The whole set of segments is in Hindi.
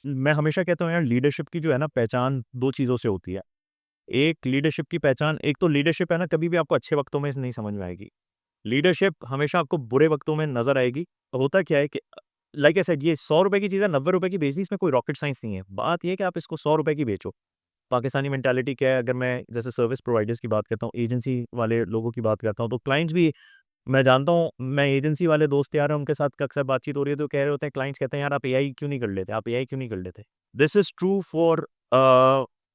मैं हमेशा कहता हूँ यार, लीडरशिप की जो है ना पहचान 2 चीज़ों से होती है। एक लीडरशिप की पहचान, एक तो लीडरशिप है ना कभी भी आपको अच्छे वक़्तों में नहीं समझ में आएगी। लीडरशिप हमेशा आपको बुरे वक़्तों में नज़र आएगी। होता क्या है कि लाइक आई सेड, ये ₹100 की चीज़ है, ₹90 की बेच दी, इसमें कोई रॉकेट साइंस नहीं है। बात ये है कि आप इसको ₹100 की बेचो। पाकिस्तानी मेंटालिटी क्या है, अगर मैं जैसे सर्विस प्रोवाइडर्स की बात करता हूँ, एजेंसी वाले लोगों की बात करता हूँ, तो क्लाइंट्स भी, मैं जानता हूँ, मैं एजेंसी वाले दोस्त यार हैं, उनके साथ अक्सर बातचीत हो रही है तो कह रहे होते हैं, क्लाइंट्स कहते हैं, "यार आप एआई क्यों नहीं कर लेते? आप एआई क्यों नहीं कर लेते?" This is true for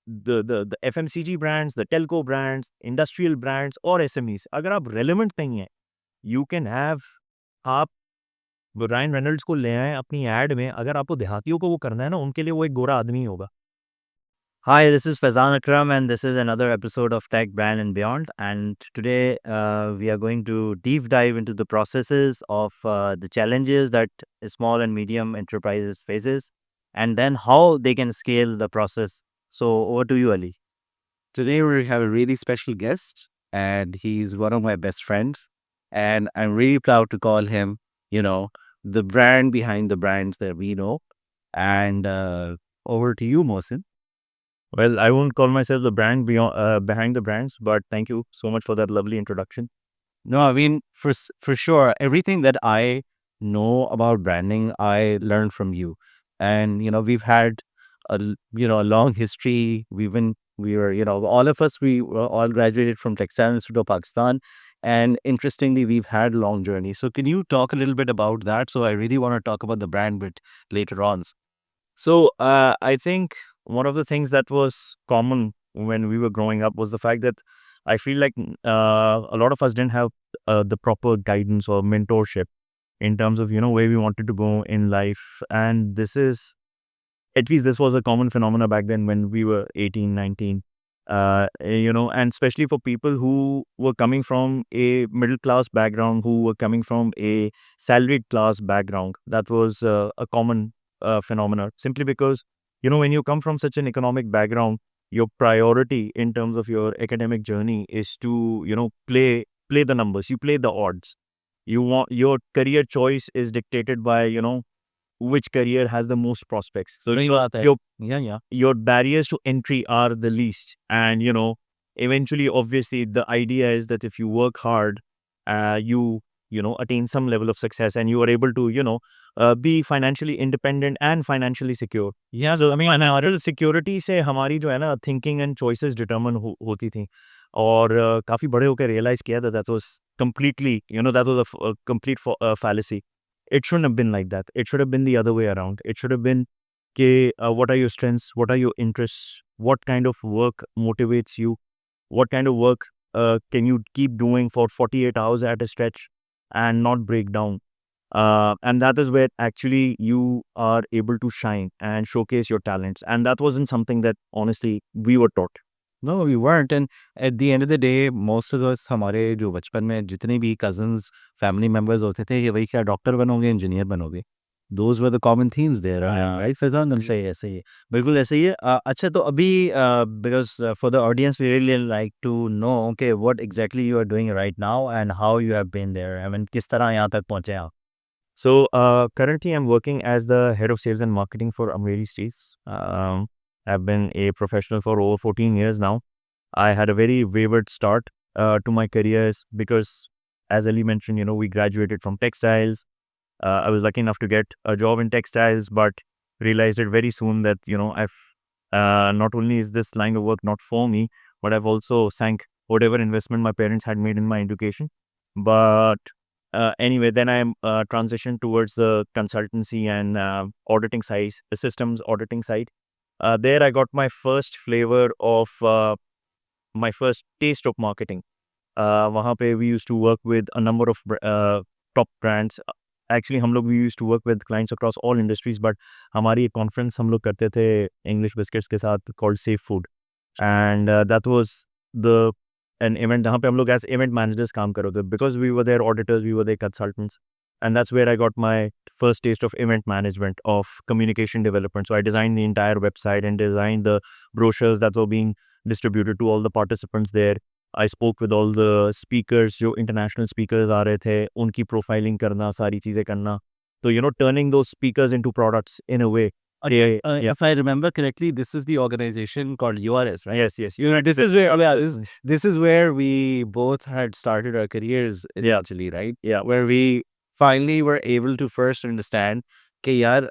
the FMCG brands, the Telco brands, industrial brands और एसएमईज़। अगर आप रेलेवेंट नहीं हैं, यू कैन हैव, आप रायन रेनॉल्ड्स को ले आएँ अपनी एड में, अगर आपको देहातियों को वो करना है ना, उनके लिए वो एक गोरा आदमी ही होगा। Hi, this is Faizan Akram, and this is another episode of Tech Brand and Beyond. And today we are going to deep dive into the processes of the challenges that small and medium enterprises faces, and then how they can scale the process. So over to you, Ali. Today we have a really special guest, and he's one of my best friends. And I'm really proud to call him, the brand behind the brands that we know. And over to you, Mohsin. Well, I won't call myself the brand behind the brands, but thank you so much for that lovely introduction. No, I mean, for sure, everything that I know about branding, I learned from you. And, we've had a long history. We were, all of us, we were all graduated from Textile Institute of Pakistan. And interestingly, we've had long journey. So can you talk a little bit about that? So I really want to talk about the brand bit later on. So, I think one of the things that was common when we were growing up was the fact that I feel like a lot of us didn't have the proper guidance or mentorship in terms of, where we wanted to go in life. And this is, at least this was a common phenomena back then when we were 18, 19. And especially for people who were coming from a middle class background, who were coming from a salaried class background, that was a common phenomena. Simply because, when you come from such an economic background, your priority in terms of your academic journey is to, play the numbers. You play the odds. You want, your career choice is dictated by, which career has the most prospects. So सही बात है. your Yeah. your barriers to entry are the least. And eventually, obviously, the idea is that if you work hard, you attain some level of success, and you are able to be financially independent and financially secure. Yeah. So I mean, financial security से हमारी जो है ना thinking and choices determine होती थी. और काफ़ी बड़े होकर realize किया that was completely, that was a complete fallacy. It shouldn't have been like that. It should have been the other way around. It should have been, what are your strengths? What are your interests? What kind of work motivates you? What kind of work can you keep doing for 48 hours at a stretch and not break down? And that is where actually you are able to shine and showcase your talents. And that wasn't something that honestly we were taught. No, we weren't. And at the end of the day, most of us, हमारे जो बचपन में जितने भी cousins, family members होते थे, ये वही क्या डॉक्टर बनोगे, इंजीनियर बनोगे. Those were the common themes there, right, Faizan? सही है बिल्कुल ऐसे ही है. अच्छा तो अभी because for the audience we really like to know okay what exactly you are doing right now and how you have been there. I mean किस तरह यहाँ तक पहुँचे आप. So currently, I'm working as the head of sales and marketing for Amreli Steels. I've been a professional for over 14 years now. I had a very wayward start to my careers because, as Ali mentioned, we graduated from textiles. I was lucky enough to get a job in textiles, but realized it very soon that, I've not only is this line of work not for me, but I've also sank whatever investment my parents had made in my education. But anyway, then I transitioned towards the consultancy and auditing side, the systems auditing side. There, I got my first flavor of my first taste of marketing. वहाँ पे we used to work with a number of top brands. Actually, हम लोग we used to work with clients across all industries, but हमारी एक conference हम लोग करते थे English Biscuits के साथ called Safe Food, and that was the an event जहाँ पे हम लोग as event managers काम कर रहे थे because we were their auditors, we were their consultants, and that's where I got my first taste of event management, of communication development. So I designed the entire website and designed the brochures that were being distributed to all the participants there. I spoke with all the speakers, जो international speakers आ रहे थे, उनकी profiling करना, सारी चीज़ें करना. So, turning those speakers into products in a way If I remember correctly, this is the organization called URS, right? Yes. This is where we both had started our careers essentially, right? Yeah. Where we finally were able to first understand कि यार,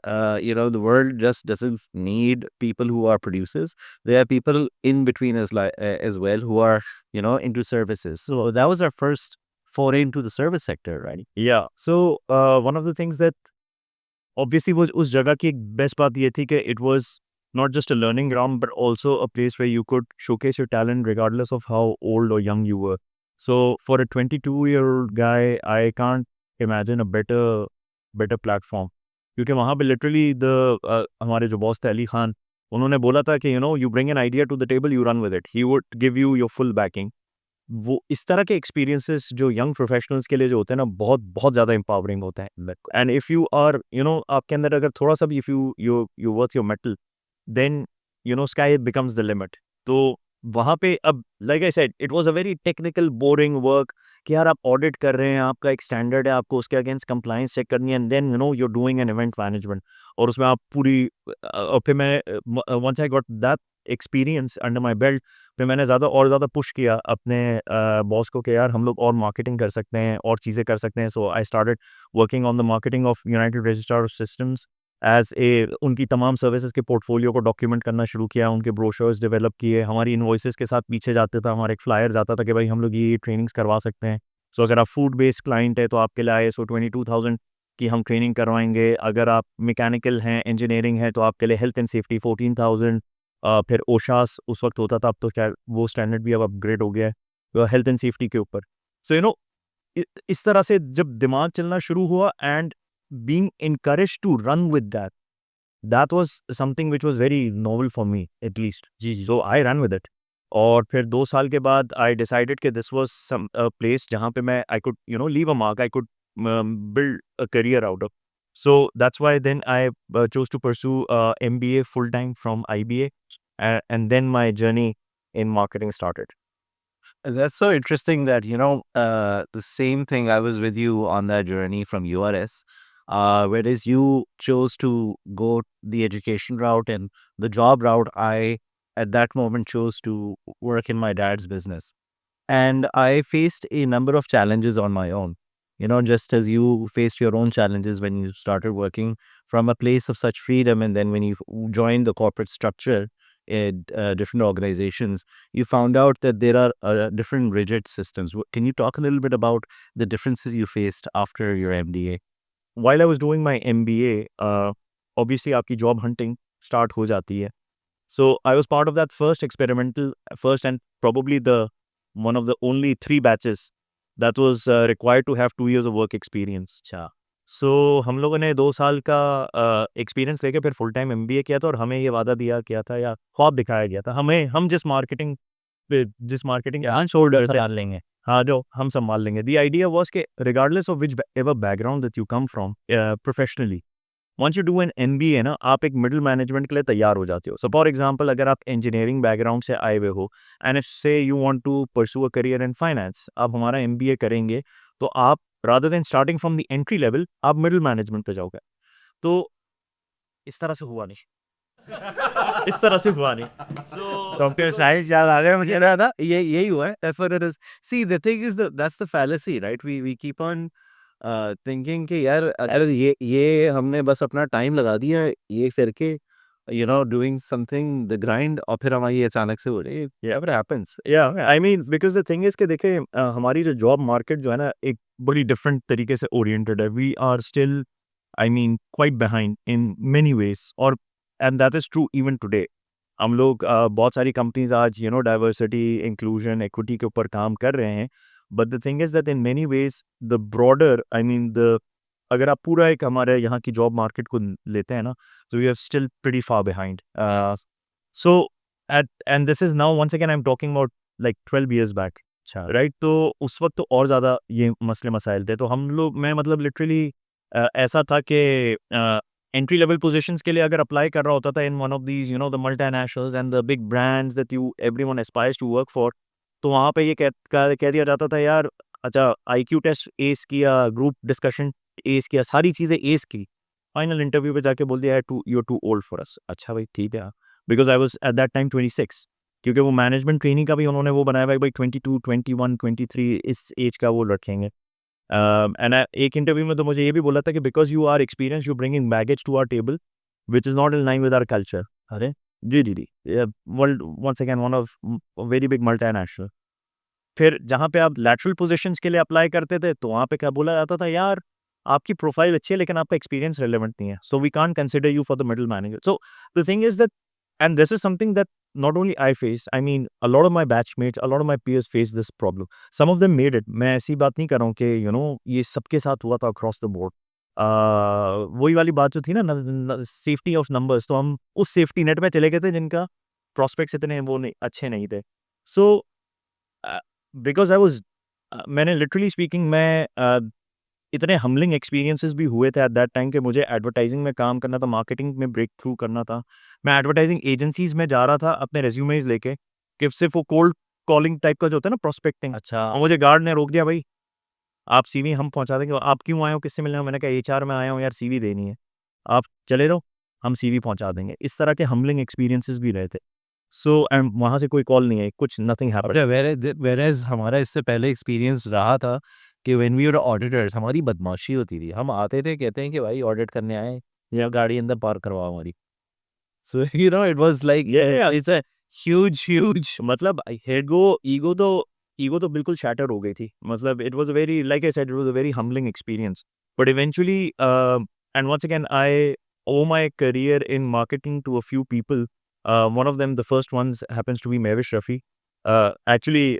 the world just doesn't need people who are producers. There are people in between as well who are, into services. So that was our first foray into the service sector, right? Yeah. So one of the things that obviously वो उस जगह की एक बेस्ट बात ये थी कि it was not just a learning ground but also a place where you could showcase your talent regardless of how old or young you were. So for a 22-year-old guy, I can't imagine a better platform. क्योंकि वहाँ पे literally हमारे जो बॉस थे अली खान, उन्होंने बोला था कि you bring an idea to the table, you run with it. He would give you your full backing. वो इस तरह के एक्सपीरियंसेस जो यंग प्रोफेशनल्स के लिए जो होते हैं ना, बहुत बहुत ज़्यादा एम्पावरिंग होते हैं. एंड इफ़ यू आर आपके अंदर अगर थोड़ा सा भी if you worth your mettle, then sky becomes the limit. तो वहाँ पे अब like I said it was a very technical boring work कि यार आप ऑडिट कर रहे हैं, आपका एक स्टैंडर्ड है, आपको उसके अगेंस्ट कंप्लायंस चेक करनी है, and then you are doing an event management. और उसमें आप पूरी और फिर मैं once I got that experience under my belt, फिर मैंने ज़्यादा पुश किया अपने बॉस को कि यार हम लोग और मार्केटिंग कर सकते हैं और चीज़ें कर सकते हैं. So I started working on the marketing of United Registrar of Systems as a उनकी तमाम सर्विसेज के पोर्टफोलियो को डॉक्यूमेंट करना शुरू किया, उनके ब्रोशर्स डेवलप किए, हमारी इन्वॉइसेस के साथ पीछे जाते था, हमारे एक फ्लायर जाता था कि भाई हम लोग ये ट्रेनिंग्स करवा सकते हैं. सो अगर आप फूड बेस्ड क्लाइंट है तो आपके लिए ISO 22000 की हम ट्रेनिंग करवाएंगे. अगर आप मैकेनिकल हैं, इंजीनियरिंग है, तो आपके लिए हेल्थ एंड सेफ्टी 14000. फिर ओशास उस वक्त होता था, अब तो क्या वो स्टैंडर्ड भी अब अपग्रेड हो गया है हेल्थ एंड सेफ्टी के ऊपर. सो इस तरह से जब दिमाग चलना शुरू हुआ and being encourage to run with that was something which was very novel for me at least. जी. So I run with it. और फिर 2 साल के बाद आई डिसाइडेड कि दिस वाज सम प्लेस जहाँ पे मैं I could leave a mark, I could build a career out of. So that's why then I chose to pursue MBA full time from IBA, and then my journey in marketing started. That's so interesting that, the same thing, I was with you on that journey from URS, whereas you chose to go the education route and the job route. I, at that moment, chose to work in my dad's business. And I faced a number of challenges on my own, just as you faced your own challenges when you started working from a place of such freedom. And then when you joined the corporate structure in different organizations, you found out that there are different rigid systems. Can you talk a little bit about the differences you faced after your MBA? While I was doing my MBA, obviously आपकी job hunting start हो जाती है. So I was part of that first and probably the one of the only 3 batches that was required to have 2 years of work experience. अच्छा. सो हम लोगों ने 2 साल का एक्सपीरियंस लेके फिर फुल टाइम MBA किया था, और हमें ये वादा दिया गया था या ख्वाब दिखाया गया था हम जिस मार्केटिंग शोल्डर डाल लेंगे. हाँ, जो हम संभाल लेंगे. द आइडिया वाज कि regardless of whichever background that you come from professionally, once you do an MBA ना, आप एक मिडिल मैनेजमेंट के लिए तैयार हो जाते हो. सो फॉर एग्जांपल, अगर आप इंजीनियरिंग बैकग्राउंड से आए हुए हो and if say you want to pursue a career in finance, आप हमारा MBA करेंगे तो आप rather than starting from the entry level आप मिडिल मैनेजमेंट पे जाओगे. तो इस तरह से हुआ नहीं. इस तरह से हुआ नहीं. सो Computer science याद आ गया मुझे ना था, यही हुआ है. That's what it is. See, the thing is that's the fallacy, right? We keep on thinking कि यार अरे ये हमने बस अपना टाइम लगा दिया ये करके, doing something the grind, और फिर हमारी अचानक से हो रही है. Yeah, what happens? I mean because the thing is कि देखिए हमारी जो जॉब मार्केट जो है ना, एक बड़ी डिफरेंट तरीके से ओरिएंटेड है. We are still quite behind in many ways, और and that is true even today. हम लोग बहुत सारी कंपनीज आज डाइवर्सिटी, इंक्लूजन, इक्विटी के ऊपर काम कर रहे हैं. But the thing is that in many veg the broader the अगर आप पूरा एक हमारे यहाँ की जॉब मार्केट को लेते हैं ना, तो we are still pretty far behind. So and this is now once again I'm talking about like 12 years back. अच्छा. राइट. तो उस वक्त तो और ज़्यादा ये मसले मसाइल थे. तो हम लोग मैं लिटरली ऐसा था कि एंट्री लेवल पोजीशंस के लिए अगर अप्लाई कर रहा होता था in one of these the multinationals and the big brands that everyone aspires to work for, तो वहाँ पे ये कह दिया जाता था यार, अच्छा IQ टेस्ट एस किया, ग्रुप डिस्कशन एस किया, सारी चीज़ें एस की, फाइनल इंटरव्यू पे जाके बोल दिया you are too old for us. अच्छा भाई ठीक है, because I was at that time 26, क्योंकि वो मैनेजमेंट ट्रेनिंग का भी उन्होंने वो बनाया भाई 22, 21, 23 इस एज का वो रखेंगे। एंड एक इंटरव्यू में तो मुझे ये भी बोला था कि because you are experience you bringing baggage to our table which is not in line with our culture. अरे जी जी जी, world once again one of very big multinational. फिर जहाँ पे आप लैटरल पोजीशंस के लिए अप्लाई करते थे तो वहाँ पे क्या बोला जाता था, यार आपकी प्रोफाइल अच्छी है लेकिन आपका एक्सपीरियंस रिलेवेंट नहीं है, so we can't consider you for the middle manager. So the thing is that, and this is something that not only I face, I mean a lot of my batchmates, a lot of my peers face this problem. Some of them made it. मैं ऐसी बात नहीं कर रहा हूँ कि ये सबके साथ हुआ था across the board. वही वाली बात जो थी ना, सेफ्टी ऑफ नंबर्स, तो हम उस सेफ्टी नेट में चले गए थे जिनका प्रॉस्पेक्ट्स इतने वो नहीं अच्छे नहीं थे। सो बिकॉज आई वॉज, मैंने लिटरली स्पीकिंग मैं इतने हम्बलिंग एक्सपीरियंसेस भी हुए थे एट दैट टाइम कि मुझे एडवर्टाइजिंग में काम करना था, मार्केटिंग में ब्रेक थ्रू करना था। मैं एडवर्टाइजिंग एजेंसीज में जा रहा था अपने रेज्यूमेज लेके, कि सिर्फ वो कोल्ड कॉलिंग टाइप का जो होता है ना, प्रोस्पेक्टिंग। अच्छा। और मुझे गार्ड ने रोक दिया, भाई आप सीवी हम पहुंचा देंगे, आप क्यों आए हो, किससे मिलने हो? मैंने कहा एचआर में आया हूँ यार, सीवी देनी है, आप चले रहो, हम सीवी पहुंचा देंगे। इस तरह के हम्बलिंग एक्सपीरियंसेस भी रहे थे। सो एंड वहाँ से कोई कॉल नहीं आई, कुछ नथिंग हैपेंड। अच्छा, वेरेज हमारा इससे पहले एक्सपीरियंस रहा था कि व्हेन वी वर ऑडिटर्स हमारी बदमाशी होती थी। हम आते थे, कहते हैं कि भाई ऑडिट करने आए, या गाड़ी अंदर पार्क करवाओ हमारी। So it was like it's a huge मतलब ईगो तो बिल्कुल शैटर हो गई थी। मतलब it was very, like I said, it was a very humbling experience. But eventually and once again I owe my career in marketing to a few people. One of them, the first ones, happens to be Mehwish Rafi. Actually,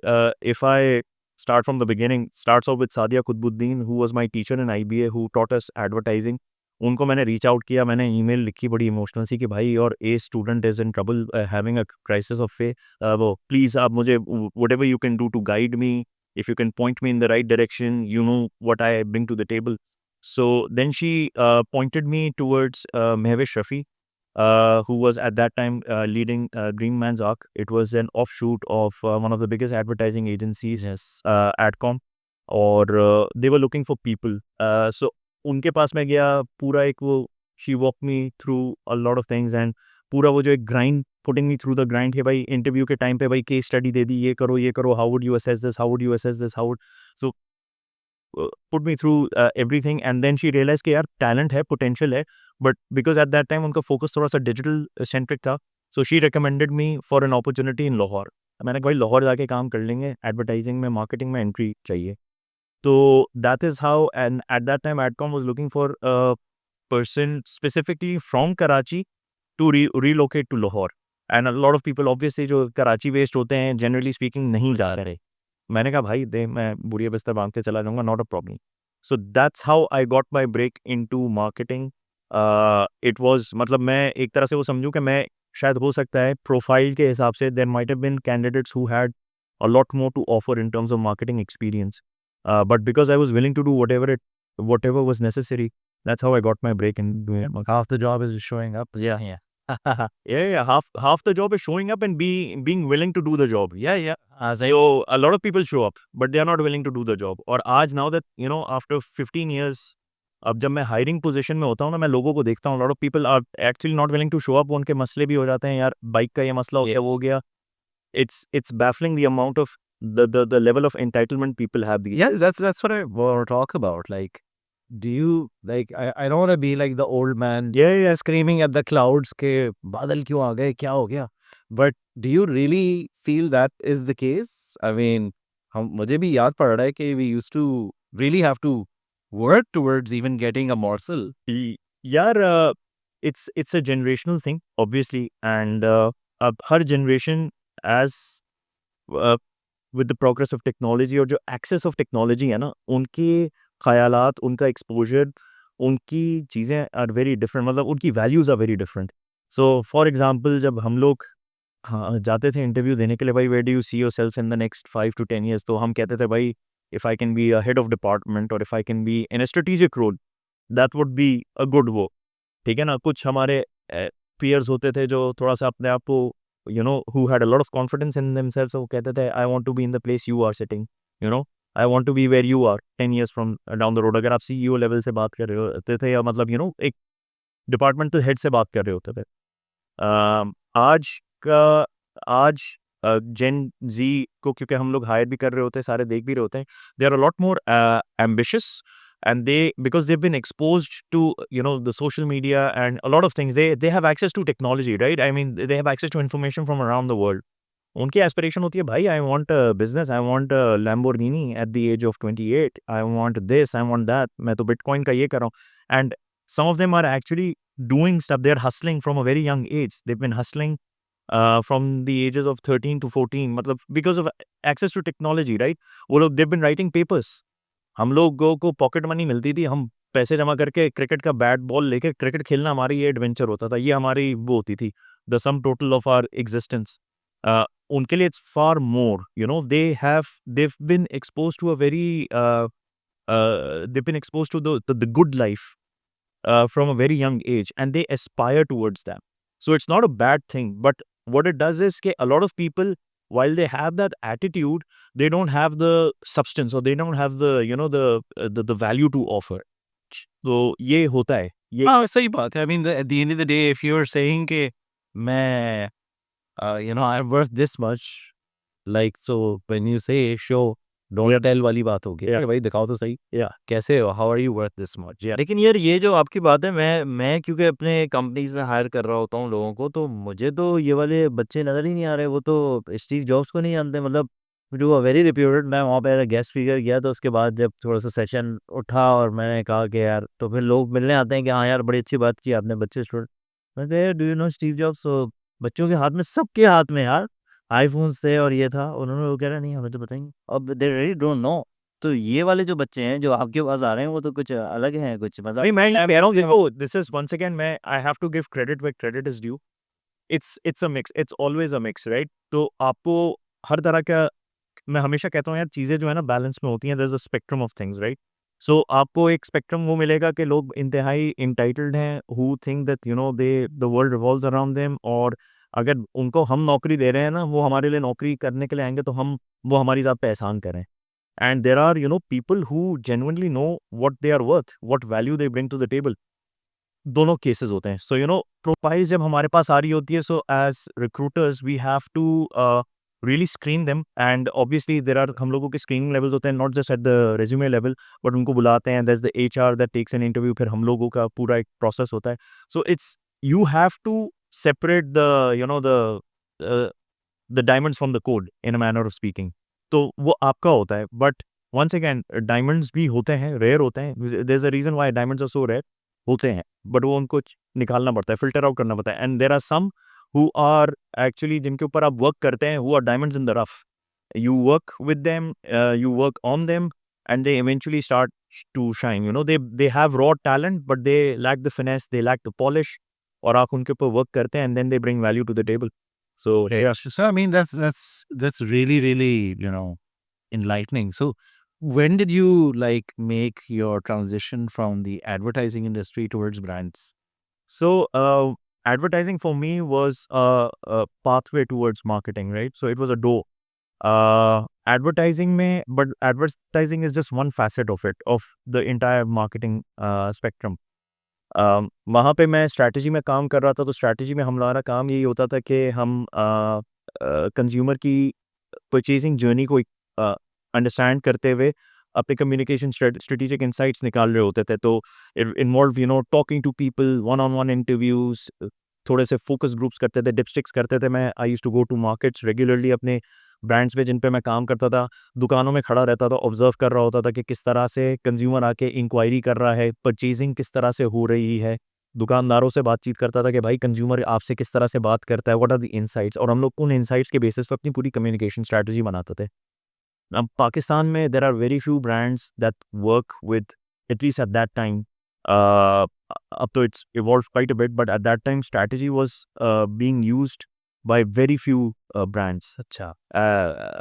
if I start from the beginning, starts off with Sadia Qutbuddin, who was my teacher in IBA, who taught us advertising. उनको मैंने रीच आउट किया, मैंने ईमेल लिखी बड़ी इमोशनल सी कि भाई your a student is in trouble, having a crisis of faith, वो प्लीज़ आप मुझे whatever you can do to guide me, if you can point me in the right direction, you know what I bring to the table. So then she pointed me towards Mehwish Rafi, who was at that time leading Green Man's Arc. It was an offshoot of one of the biggest advertising agencies, yes, Adcom, और they were looking for people. So उनके पास मैं गया, पूरा एक वो she walk me through a lot of things, and पूरा वो जो एक grind, putting me through the grind है भाई। इंटरव्यू के टाइम पे भाई केस स्टडी दे दी, ये करो, how would you assess this, how would you assess this, how would, so put me through everything. And then she realized कि यार टैलेंट है, पोटेंशियल है, but because at that time उनका फोकस थोड़ा सा डिजिटल सेंट्रिक था, so she recommended me for an opportunity in Lahore. मैंने कहा भाई लाहौर जाके काम कर लेंगे, एडवर्टाइजिंग में, मार्केटिंग में एंट्री चाहिए। तो that is how, and at that time Adcom was looking for a person specifically from Karachi to relocate to Lahore. And a lot of people obviously जो कराची बेस्ड होते हैं, जनरली स्पीकिंग नहीं जा रहे। मैंने कहा भाई दे, मैं बुढ़िया बिस्तर बांध के चला जाऊंगा, not a problem. So that's how I got my break into marketing. It was, मतलब मैं एक तरह से वो समझूं कि मैं शायद, हो सकता है प्रोफाइल के हिसाब से there might have been candidates who had a lot more to offer in terms of marketing experience, but because I was willing to do whatever was necessary, that's how I got my break in doing it. half the job is showing up. Yeah. Yeah. Half the job is showing up and being willing to do the job. Yeah. As I So a lot of people show up, but they are not willing to do the job. और आज, now that after 15 years, अब जब मैं हायरिंग पोजीशन में होता हूँ ना, मैं लोगों को देखता हूँ, lot of people are actually not willing to show up. उनके मसले भी हो जाते हैं, यार बाइक का ये मसला हो गया, वो हो गया. It's baffling the amount of the level of entitlement people have these. Yeah, that's what I want to talk about. Like, do you like? I don't want to be like the old man Yeah. screaming at the clouds के बादल क्यों आ गए, क्या हो गया? But do you really feel that is the case? I mean, मुझे भी याद पड़ रहा है कि we used to really have to work towards even getting a morsel. यार it's a generational thing, obviously, and अब हर generation, as with the progress of technology, और जो access of technology है ना, उनके ख्यालात, उनका exposure, उनकी चीज़ें are very different, मतलब उनकी values are very different. So for example, जब हम लोग जाते थे इंटरव्यू देने के लिए, भाई where do you see yourself in the next 5 to 10 years, तो हम कहते थे भाई if I can be a head of department or if I can be in a strategic role, that would be a good वो, ठीक है ना। कुछ हमारे peers होते थे जो थोड़ा सा अपने आप को, who had a lot of confidence in themselves, वो कहते थे I want to be in the place you are sitting, I want to be where you are 10 years from down the road. अगर आप CEO लेवल से बात कर रहे होते थे, या मतलब एक डिपार्टमेंटल हेड से बात कर रहे होते थे। आज जेन जी को क्योंकि हम लोग हायर भी कर रहे होते हैं, सारे देख भी रहे होते हैं, they are a lot more ambitious, and because they've been exposed to the social media and a lot of things, they have access to technology, right? I mean, they have access to information from around the world. उनकी एस्पिरेशन होती है, भाई I want a business, I want a Lamborghini at the age of 28, I want this, I want that, मैं तो बिटकॉइन का ये कर रहा हूँ। And some of them are actually doing stuff, they're hustling from a very young age, they've been hustling from the ages of 13 to 14, मतलब because of access to technology, right? वो लोग they've been writing papers। हम लोगों को पॉकेट मनी मिलती थी, हम पैसे जमा करके क्रिकेट का बैट बॉल लेके क्रिकेट खेलना हमारी ये एडवेंचर होता था, ये हमारी वो होती थी the sum total of our existence. उनके लिए it's far more, they've been exposed to a very they've been exposed to the good life from a very young age, and they aspire towards that. So it's not a bad thing, but what it does is that a lot of people, while they have that attitude, they don't have the substance, or they don't have the value to offer. So ये होता है, ये हाँ, सही बात है। I mean, at the end of the day, if you're saying कि मैं, I'm worth this much, like, so when you say show, don't tell वाली बात होगी। Yeah. अरे भाई दिखाओ तो सही, yeah कैसे हो, how are you worth this much? yeah लेकिन यार ये जो आपकी बात है, मैं क्योंकि अपने कंपनीज में हायर कर रहा होता हूँ लोगों को, तो मुझे तो ये वाले बच्चे नज़र ही नहीं आ रहे। वो तो स्टीव जॉब्स को नहीं जानते, मतलब जो वेरी रिप्यूटेड। मैं वहाँ पे गेस्ट स्पीकर गया, तो उसके बाद जब थोड़ा सा सेशन उठा और मैंने कहा कि यार, तो फिर लोग मिलने आते हैं कि हाँ यार बड़ी अच्छी बात की आपने, बच्चे स्टूडेंट। मैं कहा do you know Steve jobs? तो बच्चों के हाथ में, सबके हाथ में यार आईफोन्स थे और ये था। उन्होंने, वो कह रहा नहीं हमें तो बताएंगे, अब दे रियली डोंट नो। तो ये वाले जो बच्चे हैं जो आपके पास आ रहे हैं, वो तो कुछ अलग हैं, कुछ मतलब नहीं, मैं कह रहा हूँ, देखो, दिस इज वंस अगेन, मैं I have to give credit where credit is due. It's a mix, it's always a mix, right? तो आपको हर तरह का, मैं हमेशा कहता हूँ यार, चीज़ें जो है ना बैलेंस में होती हैं, there is a spectrum of things, right? So आपको एक स्पेक्ट्रम वो मिलेगा कि लोग इंतहाई इंटाइटल्ड हैं, who think that they the world revolves around them, और अगर उनको हम नौकरी दे रहे हैं ना, वो हमारे लिए नौकरी करने के लिए आएंगे, तो हम वो हमारी ज़ात पे एहसान करें। And there are people who genuinely know what they are worth, what value they bring to the table। दोनों केसेस होते हैं। सो प्रोफाइल जब हमारे पास आ रही होती है, so as recruiters we have to really screen them, and obviously there are, हम लोगों के स्क्रीनिंग लेवल्स होते हैं, not just at the resume level, but उनको बुलाते हैं, that's the HR that takes an interview, फिर हम लोगों का पूरा एक प्रोसेस होता है। So it's, you have to separate the diamonds from the coal, in a manner of speaking. तो वो आपका होता है, बट वंस अगेन डायमंड्स भी होते हैं, रेयर होते हैं, there is a reason why diamonds are so rare होते हैं, बट वो उनको निकालना पड़ता है, फिल्टर आउट करना पड़ता है। And there are some who are actually, जिनके ऊपर आप वर्क करते हैं, who are diamonds in the rough. You work with them, you work on them, and they eventually start to shine. They have raw talent, but they lack the finesse, they lack the polish, और आप उनके ऊपर वर्क करते हैं, and then they bring value to the table. So yeah, So I mean, that's really, really, enlightening. So when did you like make your transition from the advertising industry towards brands? so advertising for me was a pathway towards marketing, right? So it was a door. Advertising में, but advertising is just one facet of it, of the entire marketing spectrum. वहाँ पे मैं स्ट्रैटेजी में काम कर रहा था, तो स्ट्रैटेजी में हमारा काम यही होता था कि हम कंज्यूमर की परचेजिंग जर्नी को अंडरस्टैंड करते हुए अपने कम्युनिकेशन स्ट्रेटेजिक इंसाइट्स निकाल रहे होते थे। तो involve talking to people, one on one interviews, थोड़े से फोकस ग्रुप्स करते थे, डिपस्टिक्स करते थे। मैं I used to go to markets regularly, अपने ब्रांड्स पे जिन पे मैं काम करता था, दुकानों में खड़ा रहता था, ऑब्जर्व कर रहा होता था कि किस तरह से कंज्यूमर आके इंक्वायरी कर रहा है, परचेजिंग किस तरह से हो रही है। दुकानदारों से बातचीत करता था कि भाई कंज्यूमर आपसे किस तरह से बात करता है, व्हाट आर द इनसाइट्स, और हम लोग उन इनसाइट्स के बेसिस पे अपनी पूरी कम्युनिकेशन स्ट्रैटेजी बनाते थे। अब पाकिस्तान में there are very few brands that work with, at least at that time, अब तो it's evolve quite a bit, but at that time strategy was being used by very few brands. अच्छा।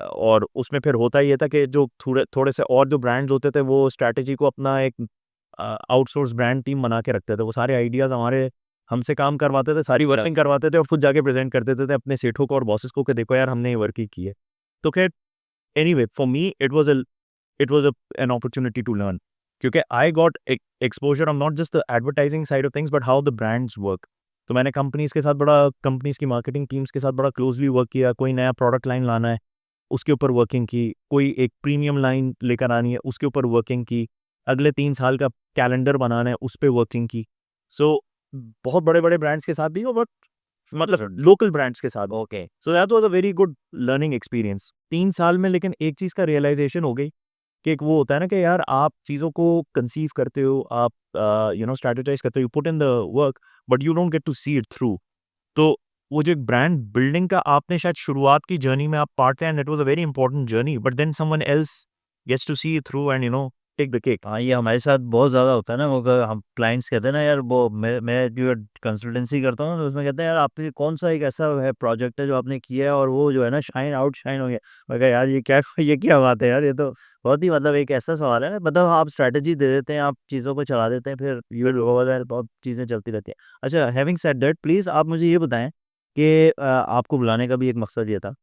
और उसमें फिर होता ये था कि जो थोड़े थोड़े से और जो ब्रांड्स होते थे, वो स्ट्रैटेजी को अपना एक आउटसोर्स ब्रांड टीम बना के रखते थे। वो सारे आइडियाज़ हमारे हमसे काम करवाते थे, सारी वर्किंग करवाते थे, और खुद जाके प्रेजेंट कर देते थे अपने सेठों को और बॉसेस को कि देखो यार हमने ये वर्किंग की है। तो खैर, anyway, for me it was an opportunity to learn. क्योंकि I got exposure on not just the advertising side of things but how the brands work. तो मैंने कंपनीज के साथ कंपनीज की मार्केटिंग टीम्स के साथ बड़ा क्लोजली वर्क किया। कोई नया प्रोडक्ट लाइन लाना है उसके ऊपर वर्किंग की, कोई एक प्रीमियम लाइन लेकर आनी है उसके ऊपर वर्किंग की, अगले 3 साल का कैलेंडर बनाना है उस पर वर्किंग की। सो बहुत बड़े बड़े ब्रांड्स के साथ भी हो, बट मतलब लोकल ब्रांड्स के साथ। Okay. So that was a very good learning experience 3 साल में। लेकिन एक चीज़ का रियलाइजेशन हो गई कि एक वो होता है ना कि यार आप चीज़ों को कंसीव करते हो, आप स्ट्रेटेजाइज करते हो, you put in the work but you don't get to see it through. तो वो जो एक ब्रांड बिल्डिंग का आपने शायद शुरुआत की जर्नी में आप पार्ट थे and it was a very important journey, but then someone else gets to see it through and take the cake. हाँ, ये हमारे साथ बहुत ज़्यादा होता है ना, वो अगर हम क्लाइंट्स कहते हैं ना यार, वो मैं जो कंसल्टेंसी करता हूँ तो उसमें कहते हैं यार आपके कौन सा एक ऐसा है प्रोजेक्ट है जो आपने किया है और वो जो है ना शाइन हो गया। मैं कहा यार ये क्या बात है यार, ये तो बहुत ही मतलब एक ऐसा सवाल है ना, मतलब आप स्ट्रैटेजी दे देते हैं, आप चीज़ों को चला देते हैं, फिर बहुत चीज़ें चलती रहती हैं। अच्छा, हैविंग सेड दैट, प्लीज़ आप मुझे ये बताएं कि आपको बुलाने का भी एक मकसद ये था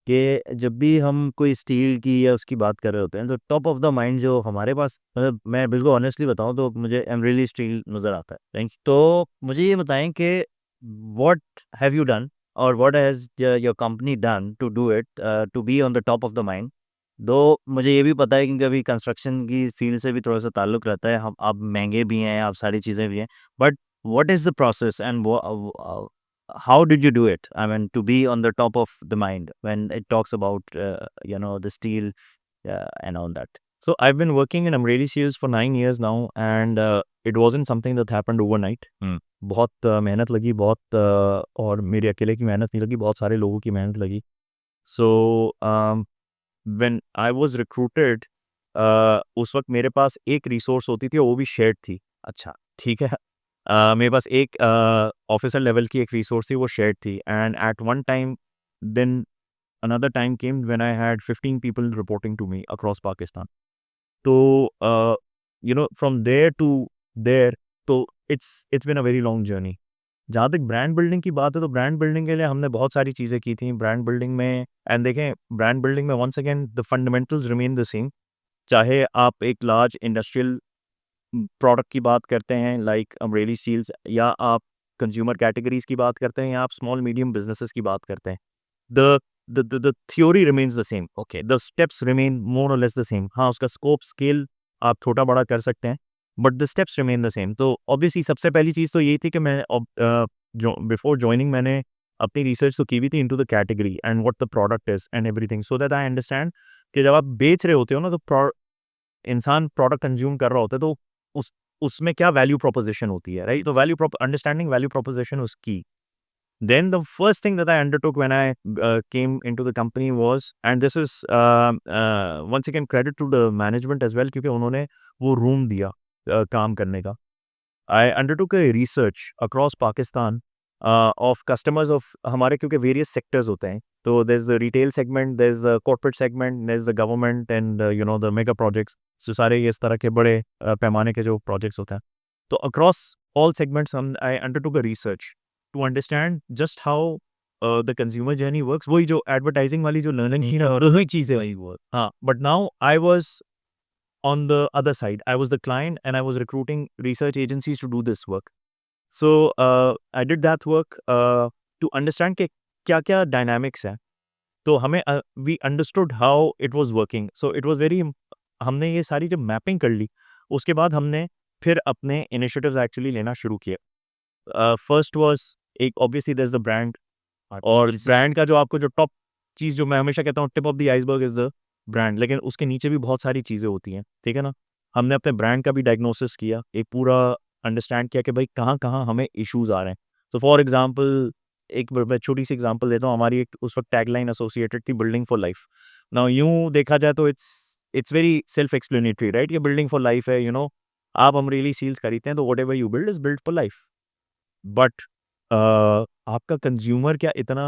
कि जब भी हम कोई स्टील की या उसकी बात कर रहे होते हैं तो टॉप ऑफ द माइंड जो हमारे पास, मतलब मैं बिल्कुल ऑनेस्टली बताऊं तो मुझे एमरिली स्टील नज़र आता है। Thank you. तो मुझे ये बताएं कि व्हाट हैव यू डन और what has your company done to do it to be on the top of the mind. दो मुझे ये भी पता है क्योंकि अभी कंस्ट्रक्शन की फील्ड से भी थोड़ा सा ताल्लुक रहता है, हम आप महंगे भी हैं, आप सारी चीज़ें भी हैं, but what is the process and how did you do it? I mean, to be on the top of the mind when it talks about, the steel and all that. So I've been working in Amreli Seals for 9 years now, and it wasn't something that happened overnight. बहुत मेहनत लगी, बहुत और मेरे अकेले की मेहनत नहीं लगी, बहुत सारे लोगों की मेहनत लगी। So when I was recruited, उस वक्त मेरे पास एक रिसोर्स होती थी और वो भी शेयर्ड थी। अच्छा, ठीक है। मेरे पास एक ऑफिसर लेवल की एक रिसोर्स थी, वो शेयर्ड थी। And at one time then another time came when I had 15 people reporting to me across Pakistan. तो from there to there, तो it's been a very long journey. जहाँ तक ब्रांड बिल्डिंग की बात है तो ब्रांड बिल्डिंग के लिए हमने बहुत सारी चीज़ें की थी ब्रांड बिल्डिंग में। एंड देखें, ब्रांड बिल्डिंग में once again the fundamentals remain the same. चाहे आप एक लार्ज इंडस्ट्रियल प्रोडक्ट की बात करते हैं लाइक अमरेली स्टील्स, या आप कंज्यूमर कैटेगरीज की बात करते हैं, या आप स्मॉल मीडियम बिजनेसेस की बात करते हैं, the the theory remains the same. Okay, the steps remain more or less the same. हाँ, उसका स्कोप स्केल आप छोटा बड़ा कर सकते हैं, but the steps remain the same. तो ऑब्वियसली सबसे पहली चीज़ तो यही थी कि मैं जो बिफोर ज्वाइनिंग मैंने अपनी रिसर्च तो की भी थी into the category and what the product is and everything, so that I understand कि जब आप बेच रहे होते हो ना, तो इंसान प्रोडक्ट कंज्यूम कर रहा होता है, तो उसमें क्या वैल्यू प्रोपोजिशन होती है, राइट? तो अंडरस्टैंडिंग वैल्यू प्रोपोजिशन उस की। Then the first thing that I undertook when I came into the company was, and this is once again credit to the management as well, क्योंकि उन्होंने वो रूम दिया काम करने का। I undertook a research across Pakistan of customers of हमारे, क्योंकि various sectors होते हैं। तो there's the retail segment, there's the corporate segment, there's the government and the mega projects. So सारे ये इस तरह के बड़े पैमाने के जो projects होते हैं। तो across all segments I undertook a research to understand just how the consumer journey works। वही जो advertising वाली जो learning थी ना, वही चीज़ है वही वो। हाँ, but now I was on the other side. I was the client and I was recruiting research agencies to do this work. So I did that work to understand कि क्या-क्या dynamics है। तो हमें we understood how it was working. So it was very हमने ये सारी जब मैपिंग कर ली, उसके बाद हमने फिर अपने इनिशिएटिव्स एक्चुअली लेना शुरू किए। फर्स्ट वाज, एक obviously there is the brand, और ब्रांड का जो आपको जो टॉप चीज़ जो मैं हमेशा कहता हूँ, tip of the iceberg is the brand, लेकिन उसके नीचे भी बहुत सारी चीज़ें होती हैं, ठीक है ना? हमने अपने ब्रांड का भी डायग्नोसिस किया, एक पूरा अंडरस्टैंड किया कि भाई कहाँ-कहाँ हमें इश्यूज़ आ रहे हैं। तो फॉर एग्जांपल एक मैं छोटी सी एग्जांपल देता हूँ, हमारी एक उस वक्त टैगलाइन एसोसिएटेड थी बिल्डिंग फॉर लाइफ। नाउ यूँ देखा जाए तो it's very self explanatory, right? ये बिल्डिंग फॉर लाइफ है, आप अमरेली सील्स खरीदते हैं तो whatever you build is build for life. But आपका कंज्यूमर क्या इतना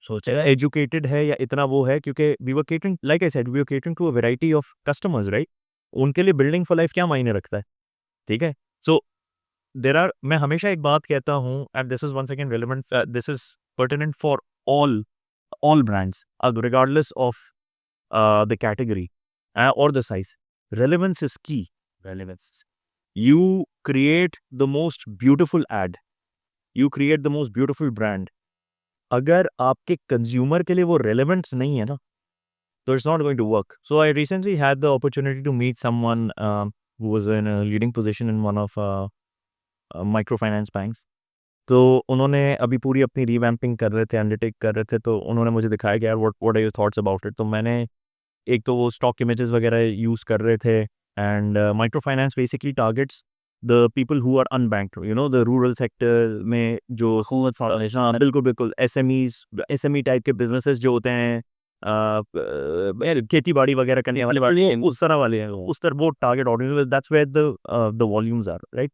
सोचेगा, एजुकेटेड है या इतना वो है? क्योंकि we were catering, like I said, we were catering to a variety of customers, right? उनके लिए बिल्डिंग फॉर लाइफ क्या मायने रखता है, ठीक है? सो देयर आर, मैं हमेशा एक बात कहता हूँ and this is once again relevant, this is pertinent for all brands regardless of the category और the size. Relevance is key. Relevance. You create the most beautiful ad, you create the most beautiful brand. अगर आपके कंज्यूमर के लिए वो रेलेवेंट नहीं है ना, so it's not going to work. So I recently had the opportunity to meet someone who was in a leading position in one of microfinance banks. तो उन्होंने अभी पूरी अपनी रिवैम्पिंग कर रहे थे, अंडरटेक कर रहे थे, तो उन्होंने मुझे दिखाया कि यार what are your thoughts about it. तो मैंने एक तो वो स्टॉक इमेजेस वगैरह यूज़ कर रहे थे, and micro finance basically targets the people who are unbanked, you know the rural sector में जो बिल्कुल बिल्कुल एसएमई टाइप के बिजनेसेस जो होते हैं, खेती बाड़ी वगैरह करने वाले उस तरह वाले हैं, उस तरह वो target audience, that's where the volumes are right.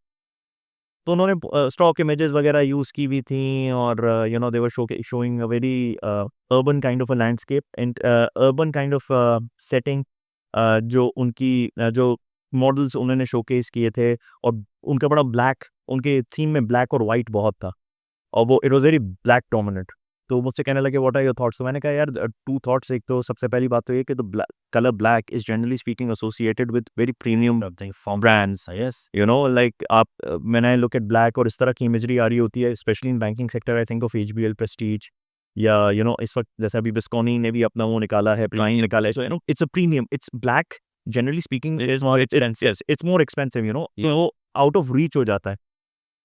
तो उन्होंने स्टॉक इमेजेस वगैरह यूज़ की हुई थी, और you know they were showing a very urban kind of a landscape and urban kind of setting, जो उनकी जो मॉडल्स उन्होंने शोकेस किए थे, और उनका बड़ा ब्लैक, उनके थीम में ब्लैक और वाइट बहुत था, और वो it was very black dominant. तो मुझसे कहने लगे व्हाट आर योर थॉट्स। तो मैंने कहा यार टू थॉट्स, एक तो सबसे पहली बात तो ये कि the colour black is generally speaking associated with very premium brands, Yes. You know like आप मैंने आई लुक एट ब्लैक और इस तरह की इमेजरी आ रही होती है, specially in banking sector, I think of HBL Prestige, या यू नो इस वक्त जैसे अभी बिस्कोनी ने भी अपना वो निकाला है, प्लाइन निकाला है, so you know it's a premium, it's black, generally speaking it's more expensive, you know out of reach हो जाता है।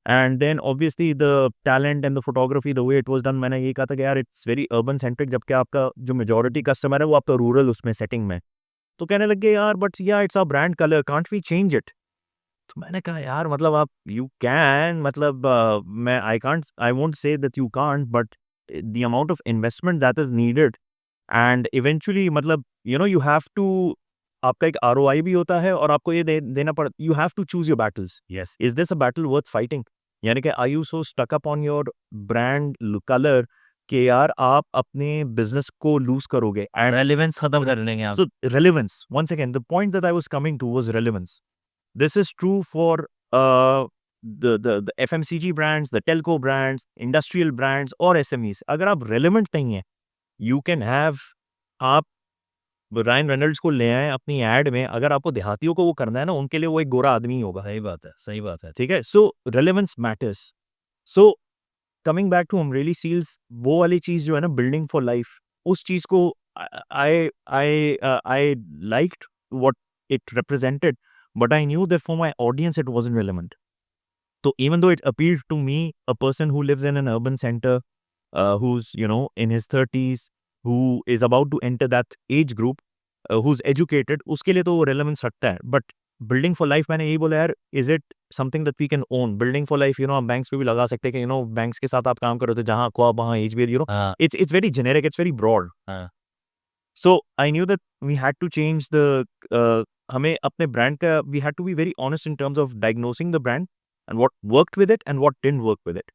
And then obviously the talent and the photography, the way it was done, मैंने ये कहा था कि यार इट्स वेरी अर्बन सेंट्रिक, जबकि आपका जो मेजोरिटी कस्टमर है वो आपका रूरल उसमें सेटिंग में। तो कहने लगे यार बट या it's a brand colour, can't we change it. तो मैंने कहा यार मतलब आप यू कैन, मतलब मैं I won't say that you can't, but the amount of investment that is needed, and eventually मतलब you know you have to, आपका एक आरओआई भी होता है, और आपको ये देना पड़, you have to choose your battles. Yes. Is this a battle worth fighting, यानी कि are you so stuck up on your brand colour कि यार आप अपने बिजनेस को लूज करोगे। एंड Relevance खत्म कर लेंगे आप. so relevance, once again, the point that I was coming to was relevance. This is true for the FMCG brands, the telco brands, industrial brands और SMEs. अगर आप relevant नहीं है, you can have, आप रायन रेनल्ड्स को ले आए अपनी एड में, अगर आपको देहातियों को वो करना है ना, उनके लिए वो एक गोरा आदमी ही होगा। सही बात है, सही बात है. ठीक है, so relevance matters. So coming back to Amreli Steels, वो वाली चीज जो है ना, बिल्डिंग फॉर लाइफ, उस चीज को I I liked what it represented, but I knew that for my audience it wasn't relevant. तो even though it appealed to me, a person who lives in an urban center, who's you know in his 30s, who is about to enter that age group, who's educated, उसके लिए तो वो relevance रखता है। But building for life, मैंने यही बोला यार, is it something that we can own? Building for life, you know, आप banks पे भी लगा सकते हैं कि you know banks के साथ आप काम करो तो जहाँ को आप वहाँ HBL, you know, हाँ, it's very generic, it's very broad. हाँ. So I knew that we had to change the हमें अपने ब्रांड का, we had to be very honest in terms of diagnosing the brand and what worked with it and what didn't work with it.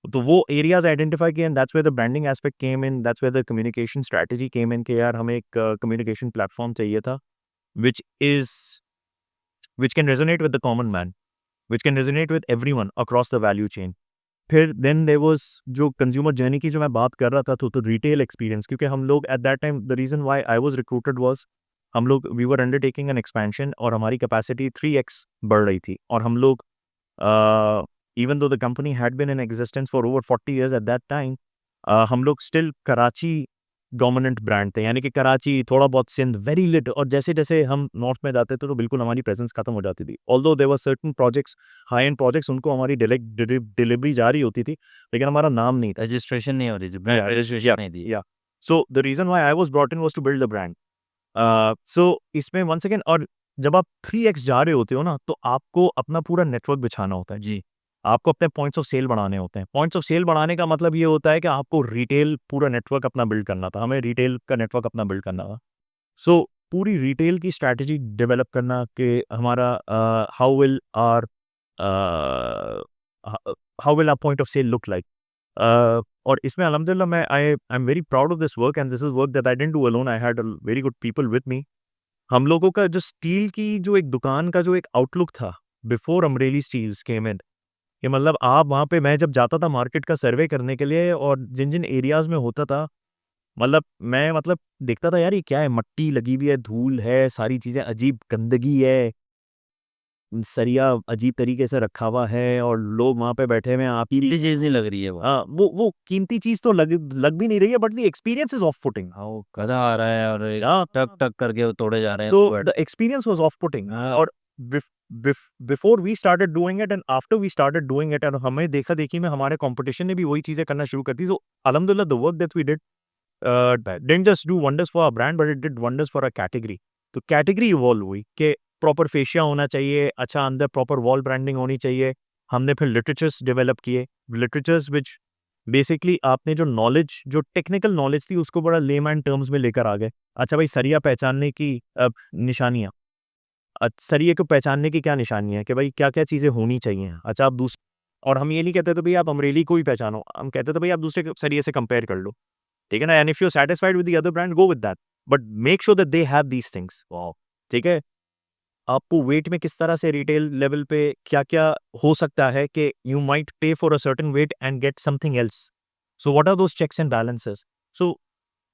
तो वो एरियाज आइडेंटिफाई किए, and that's where the branding aspect came in, that's where the communication strategy came in, कि यार हमें एक कम्युनिकेशन प्लेटफॉर्म चाहिए था which is which can resonate with the common man, which can resonate with everyone across the value chain. फिर देन देयर वाज जो कंज्यूमर जर्नी की जो मैं बात कर रहा था, तो रिटेल एक्सपीरियंस, क्योंकि हम लोग at that time, the reason why I was recruited was, हम लोग we were undertaking an expansion, और हमारी कैपेसिटी 3x बढ़ रही थी, और हम लोग even though the company had been in existence for over 40 years at that time, हम लोग स्टिल कराची डोमिनेंट ब्रांड थे, यानी कि कराची, थोड़ा बहुत सिंध, वेरी लिट, और जैसे जैसे हम नॉर्थ में जाते थे तो बिल्कुल हमारी प्रेजेंस खत्म हो जाती थी। Although there were certain projects, high end projects, उनको हमारी डिलीवरी जारी होती थी, लेकिन हमारा नाम नहीं था। रजिस्ट्रेशन नहीं हो रही थी, Yeah, रजिस्ट्रेशन नहीं थी. या so the reason why I was brought in was to build the brand. So इसमें वंस अगेन, और जब आप 3x जा रहे होते हो ना, तो आपको अपना पूरा नेटवर्क बिछाना होता है। जी. आपको अपने पॉइंट्स ऑफ सेल बढ़ाने होते हैं। पॉइंट्स ऑफ सेल बढ़ाने का मतलब ये होता है कि आपको रिटेल पूरा नेटवर्क अपना बिल्ड करना था। हमें रिटेल का नेटवर्क अपना बिल्ड करना था। सो पूरी रिटेल की स्ट्रैटेजी डेवलप करना कि हमारा how will our point of sale look like. और इसमें अल्हम्दुलिल्लाह मैं I am very proud of this work, and this is work that I didn't do alone, I had very good people with me. हम लोगों का जो स्टील की जो एक दुकान का जो एक आउटलुक था before Amreli steels came in, कि मतलब आप वहाँ पे, मैं जब जाता था मार्केट का सर्वे करने के लिए, और जिन जिन एरियाज में होता था, मतलब मैं मतलब देखता था यार ये क्या है, मट्टी लगी हुई है, धूल है, सारी चीज़ें अजीब, गंदगी है। सरिया अजीब तरीके से रखा हुआ है और लोग वहाँ पे बैठे हुए हैं, आप कीमती चीज नहीं लग रही है वो। हाँ, वो कीमती चीज तो लग भी नहीं रही है, but the experience is of putting. हाँ, वो गधा आ रहा है और हाँ, टक टक करके वो तोड़े जा रहे हैं तो word। The experience was of putting. और before we started doing it and after we started doing it, और हमें देखा देखी में हमारे कंपटीशन ने भी वही चीजें करना शुरू कर दी। सो अल्हम्दुलिल्लाह the work that we did didn't just do wonders for our brand, but it did wonders for our category। तो कैटेगरी इवॉल्व हुई कि प्रॉपर फेशिया होना चाहिए, अच्छा अंदर प्रॉपर वॉल ब्रांडिंग होनी चाहिए। हमने फिर लिटरेचर्स डेवलप किए, लिटरेचर्स विच बेसिकली आपने जो नॉलेज, जो टेक्निकल नॉलेज थी उसको बड़ा लेमैन टर्म्स में लेकर आ गए। अच्छा भाई, सरिया पहचानने की निशानियाँ, सरिये को पहचानने की क्या निशानी है कि भाई क्या क्या चीज़ें होनी चाहिए। अच्छा आप दूसरे, और हम ये नहीं कहते थे भाई आप अमरेली को ही पहचानो, हम कहते थे भाई आप दूसरे सरिये से कंपेयर कर लो, ठीक है ना। And if you are satisfied with the other brand, go with that, but make sure that they have these things. ठीक है, आपको वेट में किस तरह से रिटेल लेवल पे क्या क्या हो सकता है कि you might pay for a certain weight and get something else. So what are those checks and balances. So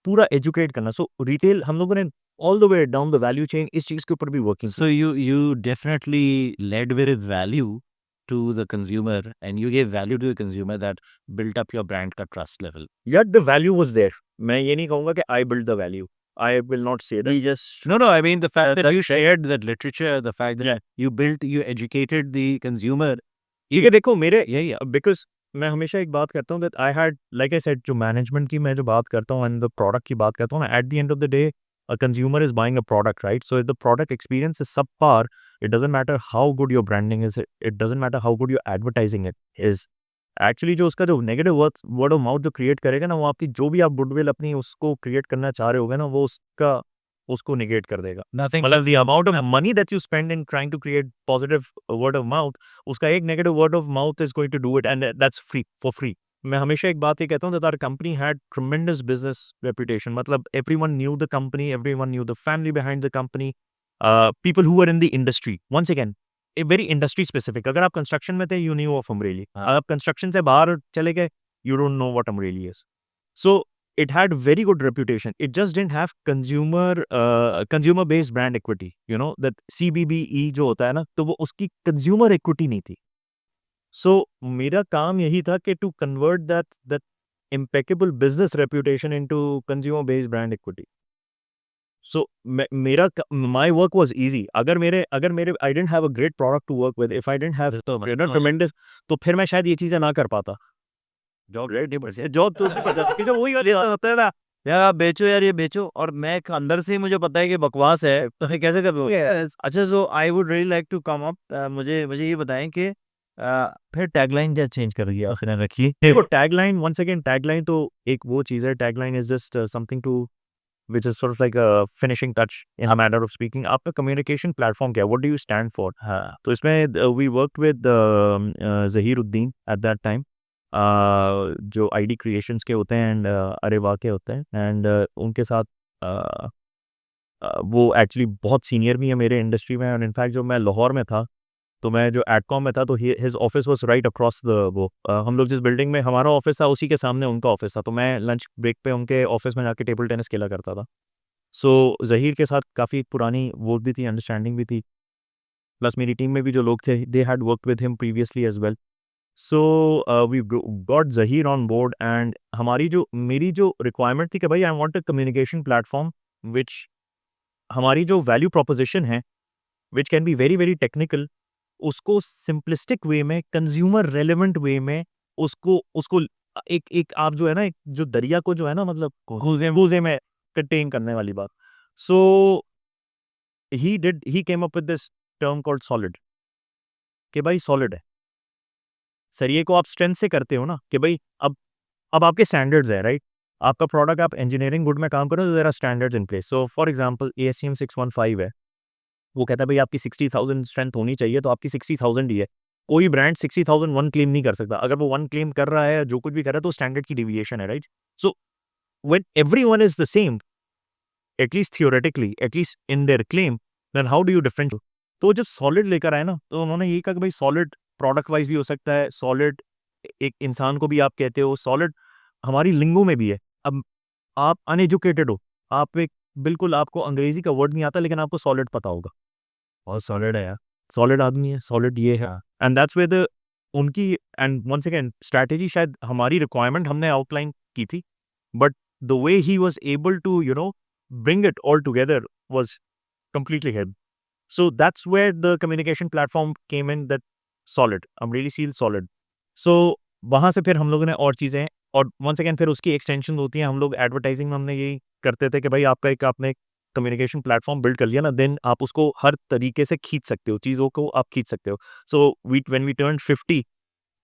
पूरा एजुकेट करना। सो रिटेल हम लोगों ने all the way down the value chain इस चीज के ऊपर भी working. So you definitely led with value to the consumer, and you gave value to the consumer that built up your brand का trust level. Yet the value was there। मैं ये नहीं कहूंगा कि I built the value, I will not say that। He just No, I mean the fact that you shared that literature, the fact that you educated the consumer. ठीक है, देखो मेरे यही बिकॉज मैं हमेशा एक बात करता हूँ that I had, like I said, जो मैनेजमेंट की मैं जो बात करता हूँ एंड द प्रोडक्ट की बात करता हूँ ना, at the end of the day a consumer is buying a product, right. So if the product experience is subpar, it doesn't matter how good your branding is, it doesn't matter how good your advertising it is. Actually जो उसका जो नेगेटिव वर्ड ऑफ माउथ जो क्रिएट करेगा ना, वो आपकी जो भी आप गुडविल अपनी उसको क्रिएट करना चाह रहे होगे ना, वो उसको निगेट कर देगा। Nothing. मतलब the amount of money that you spend in trying to create positive word of mouth, उसका एक negative word of mouth is going to do it, and that's free, for free. मैं हमेशा एक बात ये कहता हूँ that our company had tremendous business reputation. मतलब everyone knew the company, everyone knew the family behind the company, people who are in the industry. Once again a very industry specific. अगर आप कंस्ट्रक्शन में थे, यू न्यू ऑफ अमरेली। आप कंस्ट्रक्शन से बाहर चले गए, you don't know what Amreli is. So it had very good reputation. It just didn't have consumer based brand equity, you know, that CBBE जो होता है ना, तो वो उसकी consumer equity नहीं थी। So मेरा काम यही था कि to convert that impeccable business reputation into consumer based brand equity। So मेरा my work was easy। अगर मेरे I didn't have a great product to work with, if I didn't have tremendous, तो फिर मैं शायद ये चीजें ना कर पाता। जॉब जॉब तो वही होता है ना यार, आप बेचो यार, ये बेचो, और मैं अंदर से ही मुझे पता है कि बकवास है, तो मैं कैसे करूँ। अच्छा, so I would really like to come up, मुझे मुझे ये बताएं कि फिर टैगलाइन क्या चेंज कर दिया फिर रखी। देखो टैगलाइन, वंस अगेन टैगलाइन तो एक वो चीज़ है, tagline is just something to which is sort of like a finishing touch in a matter of speaking. आपका कम्युनिकेशन प्लेटफॉर्म क्या है, what do you stand for. हाँ, तो इसमें we worked with Zahiruddin at that time, जो आईडी क्रिएशंस के होते हैं एंड अरेवा के होते हैं, एंड उनके साथ वो एक्चुअली बहुत सीनियर भी है मेरे इंडस्ट्री में। और इनफैक्ट जो मैं लाहौर में था, तो मैं जो एडकॉम में था, तो his office was right across the वो हम लोग जिस बिल्डिंग में हमारा ऑफिस था, उसी के सामने उनका ऑफिस था। तो मैं लंच ब्रेक पे उनके ऑफिस में जाके टेबल टेनिस खेला करता था। सो ज़हीर के साथ काफ़ी पुरानी वो भी थी, अंडरस्टैंडिंग भी थी। प्लस मेरी टीम में भी जो लोग थे, they had worked with him previously as well. So we got Zaheer on board, and मेरी जो रिक्वायरमेंट थी कि भाई I want a communication platform which, हमारी जो वैल्यू प्रोपोजिशन है which can be very very technical, उसको सिंपलिस्टिक वे में, कंज्यूमर रेलेवेंट वे में, उसको उसको एक एक आप जो है ना, एक जो दरिया को जो है ना, मतलब गूजे में कंटेन करने वाली बात। So he came up with this term called solid, कि भाई सॉलिड है। सरिये को आप स्ट्रेंथ से करते हो ना, कि भाई अब आपके स्टैंडर्ड्स है, राइट। आपका प्रोडक्ट, आप इंजीनियरिंग गुड में काम करो, तो there are standards in place. So for example ASTM 615 है, वो कहता है भाई आपकी 60,000 स्ट्रेंथ होनी चाहिए, तो आपकी 60,000 ही है। कोई ब्रांड 60,001 क्लेम नहीं कर सकता। अगर वो 1 क्लेम कर रहा है, जो कुछ भी कर रहा है, तो स्टैंडर्ड की डिविएशन है, right. So when everyone is the same, at least theoretically, at least in their claim, then how do you different. तो जब सॉलिड लेकर आए ना, तो उन्होंने यही कहा कि भाई सॉलिड प्रोडक्ट वाइज भी हो सकता है, सॉलिड एक इंसान को भी आप कहते हो, सॉलिड हमारी लिंगो में भी है। अब आप अनएजुकेटेड हो, आप एक बिल्कुल आपको अंग्रेजी का वर्ड नहीं आता, लेकिन आपको सॉलिड पता होगा। बहुत सॉलिड है यार। सॉलिड आदमी है, सॉलिड ये है, एंड दैट्स वेयर द उनकी एंड वंस अगेन स्ट्रैटेजी शायद हमारी रिक्वायरमेंट हमने आउटलाइन की थी, but the way he was able to bring it all together was completely him. So that's where the communication platform came in, that solid. I'm really feel solid. So वहाँ से फिर हम लोगों ने और चीज़ें, और once again फिर उसकी एक्सटेंशन होती है, हम लोग एडवर्टाइजिंग में हमने यही करते थे कि भाई आपका एक आपने कम्युनिकेशन प्लेटफॉर्म बिल्ड कर लिया ना, देन आप उसको हर तरीके से खींच सकते हो, चीज़ों को आप खींच सकते हो. सो व्हेन वी टर्न 50,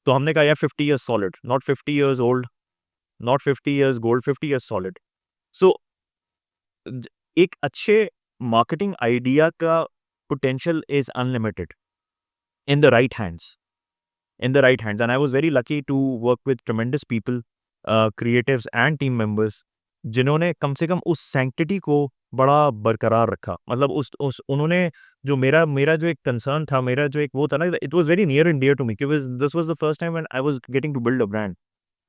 तो हमने कहा यार 50 years solid, not 50 years old, not 50 years gold, 50 years solid. So एक अच्छे मार्केटिंग आइडिया का potential is unlimited in the right hands. In the right hands. And I was very lucky to work with tremendous people, creatives and team members, जिन्होंने कम से कम उस सैंक्टिटी को बड़ा बरकरार रखा. मतलब उस उन्होंने जो मेरा जो एक कंसर्न था, मेरा जो एक वो था ना, it was very near and dear to me, because this was the first time when I was getting to build a brand.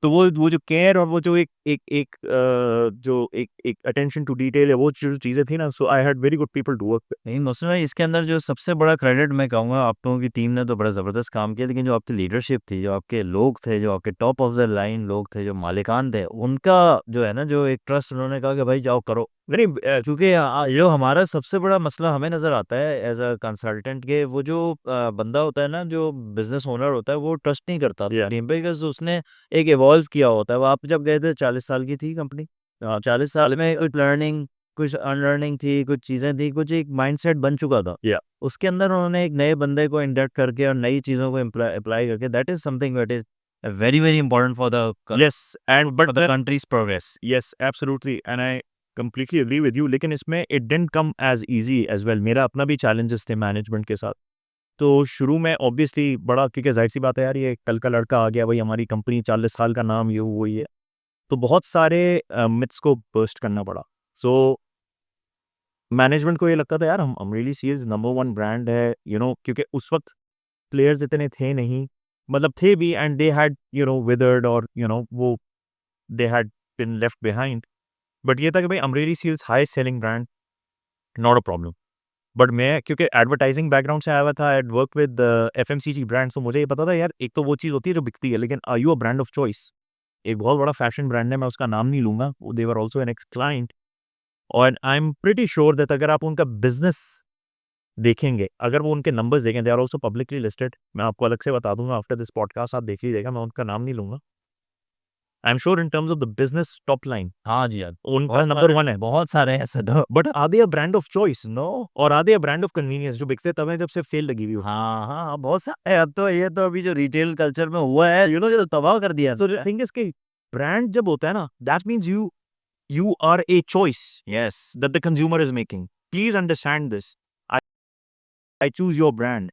तो वो जो केयर और वो जो एक अटेंशन टू डिटेल है, वो जो चीज़ें थी ना, so I had very good people to work with. नहीं मोहसिन भाई, इसके अंदर जो सबसे बड़ा क्रेडिट मैं कहूँगा, आप लोगों की टीम ने तो बड़ा ज़बरदस्त काम किया, लेकिन जो आपकी लीडरशिप थी, जो आपके लोग थे, जो आपके टॉप ऑफ द लाइन लोग थे, जो मालिकान थे, उनका जो है ना, जो एक ट्रस्ट, उन्होंने कहा कि भाई जाओ करो. नहीं क्योंकि जो हमारा सबसे बड़ा मसला हमें नज़र आता है एज अ कंसल्टेंट के, वो जो बंदा होता है ना, जो बिजनेस ओनर होता है, वो ट्रस्ट नहीं करता Yeah. टीम पे, बिकॉज उसने एक इवॉल्व किया होता है. वो आप जब गए थे 40 साल की थी कंपनी, 40 साल में कुछ लर्निंग, कुछ अनलर्निंग थी, कुछ चीज़ें थी, कुछ एक माइंडसेट बन चुका था. Yeah. उसके अंदर उन्होंने एक नए बंदे को इंडक्ट करके और नई चीज़ों को अप्लाई करके, that is something that is very very important for the Yes, and but the countries progress. yes, absolutely, and I completely agree with you. लेकिन इसमें it didn't come as easy as well. मेरा अपना भी challenges थे मैनेजमेंट के साथ. तो शुरू में ऑब्वियसली बड़ा, क्योंकि जाहिर सी बात है यार, ये कल का लड़का आ गया भाई, हमारी कंपनी 40 साल का नाम, ये वो ये, तो बहुत सारे मिथ्स को बर्स्ट करना पड़ा. सो मैनेजमेंट को ये लगता था यार हम really serious number one brand है, क्योंकि उस वक्त प्लेयर्स इतने थे नहीं, मतलब थे भी, एंड दे हैड विदर्ड, और वो they had been left behind. But ये था कि भाई Amreli steels high selling brand, not a problem. But मैं क्योंकि एडवर्टाइजिंग बैकग्राउंड से आया हुआ था, I work with FMCG brand, तो मुझे ये पता था यार, एक तो वो चीज़ होती है जो बिकती है, लेकिन are you a brand of choice. एक बहुत बड़ा फैशन ब्रांड है, मैं उसका नाम नहीं लूंगा, they were also an ex client, और I am pretty sure that अगर आप उनका बिजनेस देखेंगे, अगर वो उनके नंबर्स देखें, they are also publicly listed, मैं आपको अलग से बता दूंगा आफ्टर दिस पॉडकास्ट, आप देख लीजिएगा, मैं उनका नाम नहीं लूंगा. I am sure in terms of the business top line हाँ जी यार, उनका नंबर वन है. बहुत सारे ऐसे तो. But are they a brand of choice? No. और are they a brand of convenience जो बिकते तब है जब सिर्फ सेल लगी हुई हो. हाँ हाँ हाँ, बहुत सारे. अब तो ये तो अभी जो रिटेल कल्चर में हुआ है, ये तो तबाह कर दिया. So the thing is कि ब्रांड जब होता है ना, that means you are a choice yes. that the consumer is making. Please understand this. I choose your brand.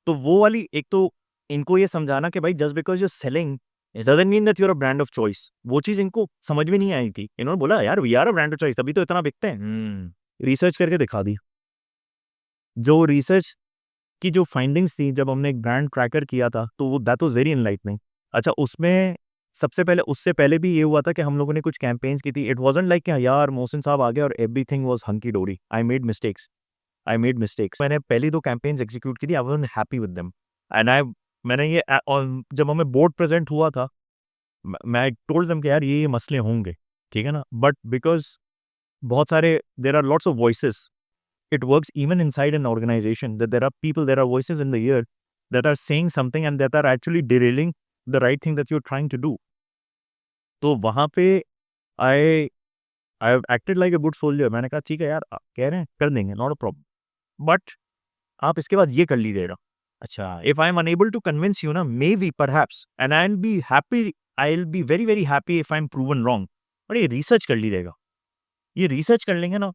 तो वो वाली एक तो इनको ये समझाना कि भाई just because you're selling it doesn't mean that you're a brand of choice. वो चीज़ इनको समझ में नहीं आई थी. इन्होंने बोला यार we are a brand of choice, तभी तो इतना बिकते हैं. रिसर्च करके दिखा दी. जो रिसर्च की जो फाइंडिंग्स थी, जब हमने एक ब्रांड ट्रैकर किया था, तो वो दैट वाज वेरी एनलाइटनिंग. अच्छा, उसमें सबसे पहले, उससे पहले भी ये हुआ था कि हम लोगों ने कुछ कैंपेन्स की थी. इट वाज़न्ट लाइक कि यार मोहसिन साहब आ गए और एवरीथिंग वाज हंकी डोरी. I made mistakes. मैंने पहली 2 कैंपेन्स एग्जीक्यूट की थी, I wasn't happy with them, and मैंने ये और जब हमें बोर्ड प्रेजेंट हुआ था, मैं टोल्ड देम कि यार ये मसले होंगे, ठीक है ना, बट बिकॉज बहुत सारे, there are lots of voices. It works even inside an organization, that there are voices in the ear that are saying something and that are actually derailing the right thing that you're trying to do. तो वहाँ पे I I have acted like a good soldier. मैंने कहा ठीक है यार, आप कह रहे हैं कर देंगे, not a problem. But आप इसके बाद ये कर लीजिएगा. अच्छा, if I am unable to convince you ना, maybe perhaps, and I'll be very very happy if I'm proven wrong. और ये रिसर्च कर लीजिएगा. ये रिसर्च कर लेंगे ना,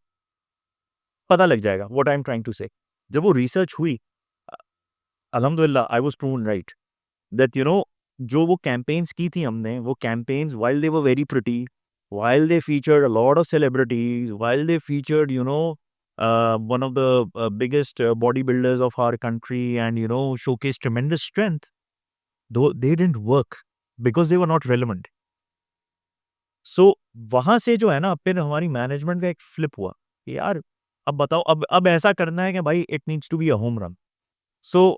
पता लग जाएगा what I am trying to say. जब वो रिसर्च हुई, अल्हम्दुलिल्लाह I was proven right that जो वो कैंपेन्स की थी हमने, वो campaigns while they were very pretty, while they featured a lot of celebrities, while they featured one of the biggest bodybuilders of our country, and showcased tremendous strength, though they didn't work because they were not relevant. So वहां से जो है ना, फिर हमारी मैनेजमेंट का एक फ्लिप हुआ कि यार अब बताओ, अब ऐसा करना है कि भाई it needs to be a home run. So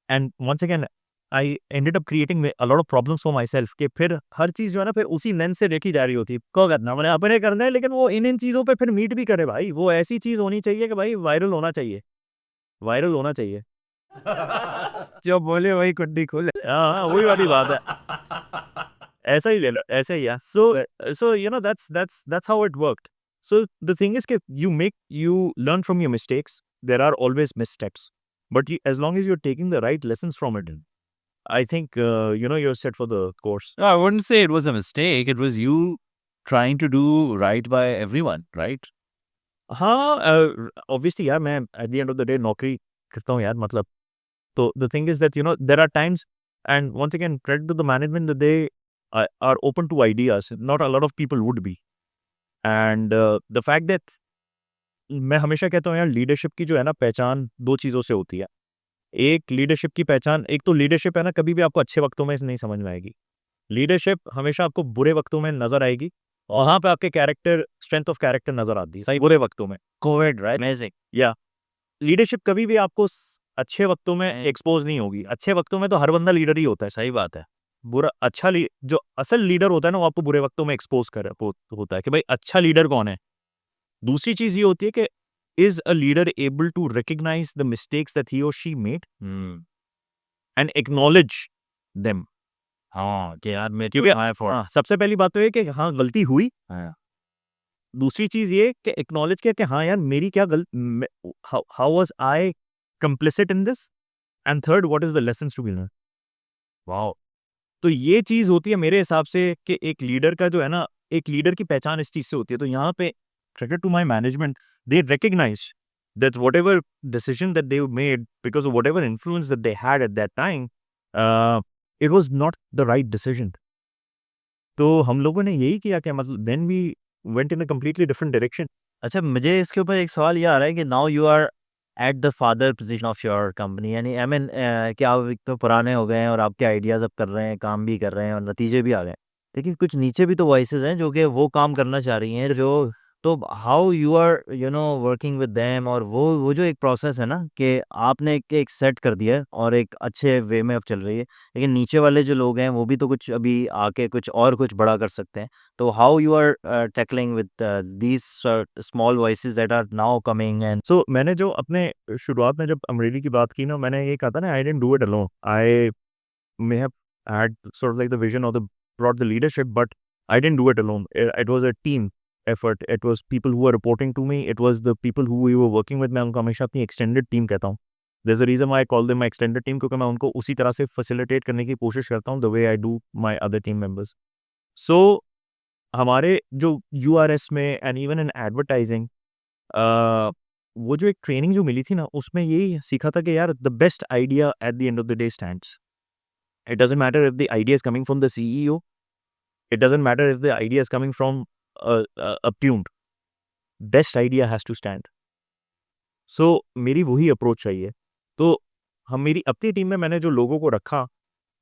and once again I ended up creating a lot of problems for myself कि फिर हर चीज़ जो है ना फिर उसी लेंस से देखी जा रही होती है। क्या करना मैंने अपने करना है, लेकिन वो इन चीज़ों पे फिर मीट भी करे भाई। वो ऐसी चीज़ होनी चाहिए कि भाई वायरल होना चाहिए, वायरल होना चाहिए। जो बोले वही कुंडी खोले। हाँ, वही वाली बात है। ऐसा ही ले लो, ऐसा ही है। So you know that's how it worked. So the thing is that you learn from your mistakes. There are always missteps, but as long as you're taking the right lessons from it, I think you're set for the course. No, I wouldn't say it was a mistake. It was you trying to do right by everyone, right? हाँ, obviously यार मैं at the end of the day नौकरी करता हूँ यार, मतलब तो the thing is that there are times, and once again credit to the management that they are open to ideas. Not a lot of people would be, and the fact that मैं हमेशा कहता हूँ यार लीडरशिप की जो है ना पहचान दो चीज़ों से होती है। एक लीडरशिप की पहचान, एक तो लीडरशिप है ना कभी भी आपको अच्छे वक्तों में नहीं समझ में आएगी। लीडरशिप हमेशा आपको बुरे वक्तों में नज़र आएगी, और वहाँ पे आपके कैरेक्टर स्ट्रेंथ ऑफ कैरेक्टर नज़र आती है सही बुरे वक्तों में। Covid right amazing. या लीडरशिप कभी भी आपको अच्छे वक्तों में एक्सपोज नहीं होगी। अच्छे वक्तों में तो हर बंदा लीडर ही होता है। सही बात है। बुरा अच्छा जो असल लीडर होता है ना वो आपको बुरे वक्तों में एक्सपोज कर होता है कि भाई अच्छा लीडर कौन है। दूसरी चीज ये होती है कि is a leader able to recognise the mistakes that he or she made and acknowledge them. हाँ कि यार मैं क्योंकि माय फॉल्ट। हाँ, सबसे पहली बात तो ये कि हाँ गलती हुई। हाँ। दूसरी चीज ये कि एक्नॉलेज किया कि हाँ यार मेरी क्या गलती, how was I complicit in this, and third what is the lessons to be learn. Wow. तो ये चीज़ होती है मेरे हिसाब से कि एक लीडर का जो है ना, एक लीडर की पहचान इस चीज़ से होती है। तो यहाँ पे credit to my management, they recognise that whatever decision that they made, because of whatever influence that they had at that time, it was not the right decision. तो हम लोगों ने यही किया कि मतलब then we went in a completely different direction. अच्छा, मुझे इसके ऊपर एक सवाल ये आ रहा है कि now you are at the father position of your company, यानी आई मीन कि आप एक तो पुराने हो गए हैं और आपके आइडियाज़ अब कर रहे हैं, काम भी कर रहे हैं और नतीजे भी आ रहे हैं। लेकिन कुछ नीचे भी तो वॉइसेस हैं जो कि वो काम करना चाह रही हैं जो, तो how you are working with them, और वो जो एक प्रोसेस है ना कि आपने एक सेट कर दिया है और एक अच्छे वे में अब चल रही है, लेकिन नीचे वाले जो लोग हैं वो भी तो कुछ अभी आके कुछ बड़ा कर सकते हैं। तो how you are tackling with these small voices that are now coming and So मैंने जो अपने शुरुआत में जब अमरेली की बात की ना, मैंने ये कहा था ना, आई didn't do it alone. I may have had sort of like the vision or the brought the leadership, but I didn't do it alone. It was a team effort. It was people who were reporting to me. It was the people who we were working with. मैं उनको हमेशा अपनी extended team कहता हूँ. There's a reason why I call them my extended team, क्योंकि मैं उनको उसी तरह से facilitate करने की कोशिश करता हूँ the way I do my other team members. So हमारे जो URS में and even in advertising, वो जो एक ट्रेनिंग जो मिली थी ना, उसमें यही सीखा था कि यार the best idea at the end of the day stands. It doesn't matter if the idea is coming from the CEO. It doesn't matter if the idea is coming from a pune. Best idea has to stand. So मेरी वही अप्रोच चाहिए। तो हम मेरी अपनी टीम में मैंने जो लोगों को रखा,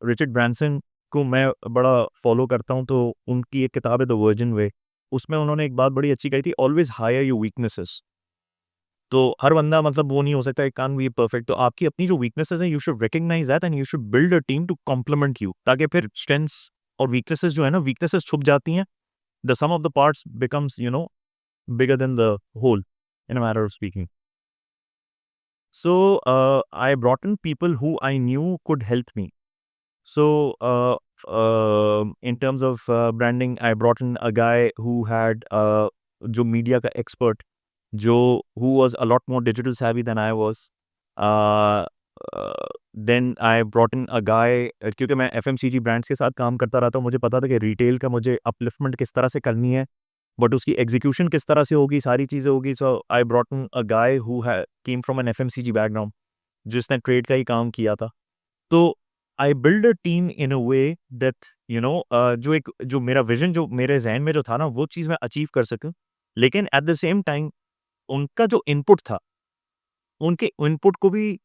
रिचर्ड ब्रांसन को मैं बड़ा फॉलो करता हूँ, तो उनकी एक किताब है द वर्जिन वे, उसमें उन्होंने एक बात बड़ी अच्छी कही थी, ऑलवेज हायर योर वीकनेसेस। तो हर बंदा मतलब वो नहीं हो सकता, इट कांट बी परफेक्ट। तो आपकी अपनी जो वीकनेसेस हैं, you should recognise that and you should build a team to complement you, ताकि फिर स्ट्रेंथ्स और वीकनेसेस जो है ना, वीकनेसेस छुप जाती हैं। The sum of the parts becomes bigger than the whole, in a matter of speaking. So I brought in people who I knew could help me. So in terms of branding, I brought in a guy who had जो मीडिया का एक्सपर्ट, जो who was a lot more digital savvy than I was. Then I brought in a guy, क्योंकि मैं FMCG ब्रांड्स के साथ काम करता रहा, तो मुझे पता था कि रिटेल का मुझे अपलिफ्टमेंट किस तरह से करनी है, बट उसकी एग्जीक्यूशन किस तरह से होगी, सारी चीज़ें होगी। So I brought in a guy who came from an FMCG background, जिसने ट्रेड का ही काम किया था। तो I build a team in a way that जो मेरा विजन जो मेरे जहन में जो था ना, वो चीज़ मैं अचीव कर सकूं, लेकिन एट द सेम टाइम उनका जो इनपुट था, उनके इनपुट को भी,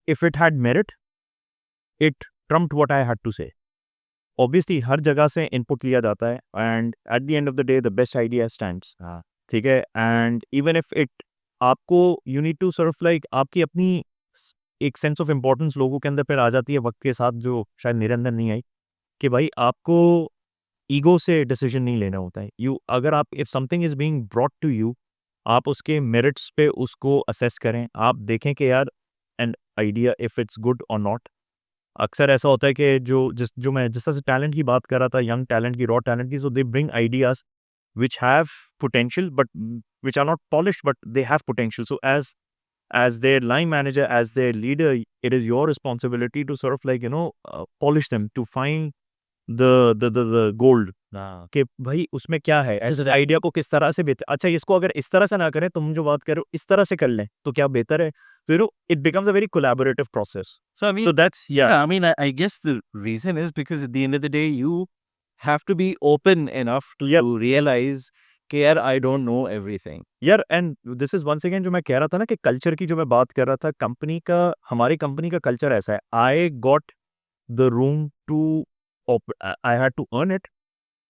if it had merit, it trumped what I had to say. Obviously हर जगह से इनपुट लिया जाता है, and at the end of the day the best idea stands. हाँ, ठीक है। एंड इवन इफ इट आपको, you need to serve like आपकी अपनी एक सेंस ऑफ इम्पोर्टेंस लोगों के अंदर फिर आ जाती है वक्त के साथ, जो शायद मेरे अंदर नहीं आई, कि भाई आपको ईगो से डिसीजन नहीं लेना होता है। अगर आप if something is being brought to you, आप उसके मेरिट्स पे उसको असेस करें, आप देखें कि यार an idea if it's good और नॉट। अक्सर ऐसा होता है कि जो मैं जिस तरह से टैलेंट की बात कर रहा था, यंग टैलेंट की, रॉ टैलेंट की, so they bring ideas which have potential but which are not polished, but they have potential. So as their line manager, as their leader, it is your responsibility to sort of like polish them to find the gold, हाँ कि भाई उसमें क्या है, इस आइडिया को किस तरह से बेहतर, अच्छा इसको अगर इस तरह से ना करें, तुम जो बात कर रहे हो इस तरह से कर लें तो क्या बेहतर है। तो it becomes a very collaborative process. So I mean, So that's yeah, I mean, I guess the reason is because at the end of the day, you have to be open enough to Yep. realize कि यार I don't know everything. यार, and this is once again जो मैं कह रहा था ना कि कल्चर की जो मैं बात कर रहा था, कंपनी का, हमारी कंपनी का कल्चर ऐसा है, I got the room to, I had to earn it,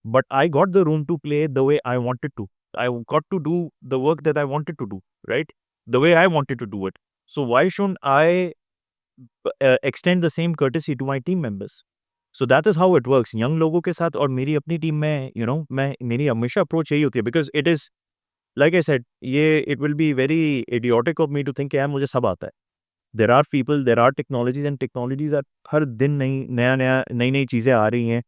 but I got the room to play the way I wanted to, I got to do the work that I wanted to do, right, the way I wanted to do it. So why should I extend the same courtesy to my team members? So that is how it works young लोगों के साथ और मेरी अपनी टीम में, मैं मेरी हमेशा अप्रोच यही होती है, because it is like I said, it will be very idiotic of me to think कि यार मुझे सब आता है। There are people, there are technologies, and technologies are हर दिन नई नई चीज़ें आ रही हैं।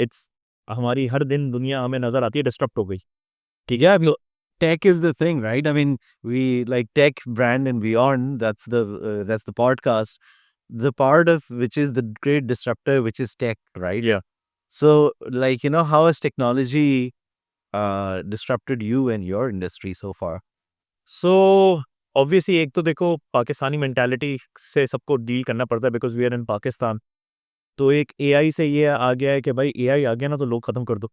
It's हमारी हर दिन दुनिया हमें नज़र आती है डिस्टर्ब हो गई। Yeah, I mean, tech is the thing, right? I mean, we like tech brand and beyond. That's the podcast. The part of which is the great disruptor, which is tech, right? Yeah. So, like, how has technology disrupted you and your industry so far? So obviously एक तो देखो पाकिस्तानी मेंटालिटी से सबको डील करना पड़ता है, because we are in Pakistan. तो एक एआई से ये आ गया है कि भाई एआई आ गया ना तो लोग खत्म कर दो,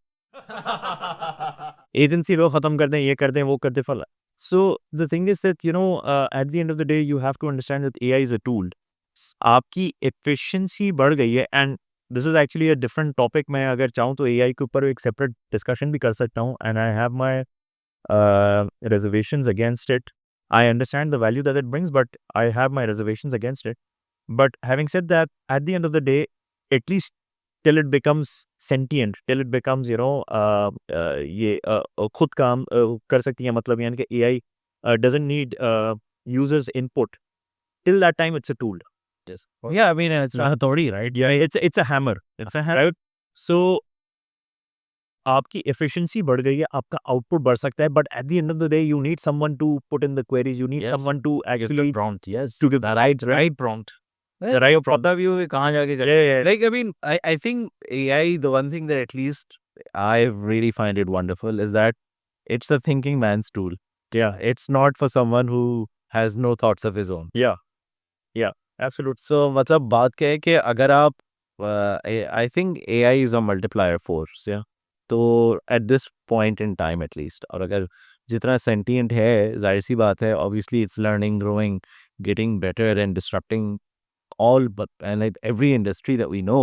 एजेंसी लोग खत्म कर दें, ये कर दें, वो कर दें, फला। So the thing is that at the end of the day you have to understand that AI is a tool. आपकी एफिशिएंसी बढ़ गई है, and this is actually a different topic. मैं अगर चाहूँ तो एआई के ऊपर एक सेपरेट डिस्कशन भी कर सकता हूँ, and I have my reservations against it. I understand the value that it brings, but I have my reservations against it. But having said that, at the end of the day, at least till it becomes sentient, till it becomes ये खुद काम कर सकती है, मतलब यानी कि AI doesn't need users input. Till that time, it's a tool. Yes. Yeah, I mean, it's not authority, right? Yeah, it's a hammer. It's a hammer. Right? So आपकी एफिशिएंसी बढ़ गई है, आपका आउटपुट बढ़ सकता है, but at the end of the day you need someone to put in the queries, you need Yes. Someone to actually prompt, yes. to give the right prompt. right prompt. पता भी हो कि कहाँ जाके कर. Yeah. Like, I mean, I think AI, the one thing that at least I really find it wonderful is that it's a thinking man's tool. Yeah. It's not for someone who has no thoughts of his own. Yeah, absolutely. So मतलब बात क्या है कि अगर आप I think AI is a multiplier force. Yeah. तो at this point in time at least, और अगर जितना sentient है, जाहिर सी बात है, obviously it's learning, growing, getting better and disrupting all but and like every industry that we know.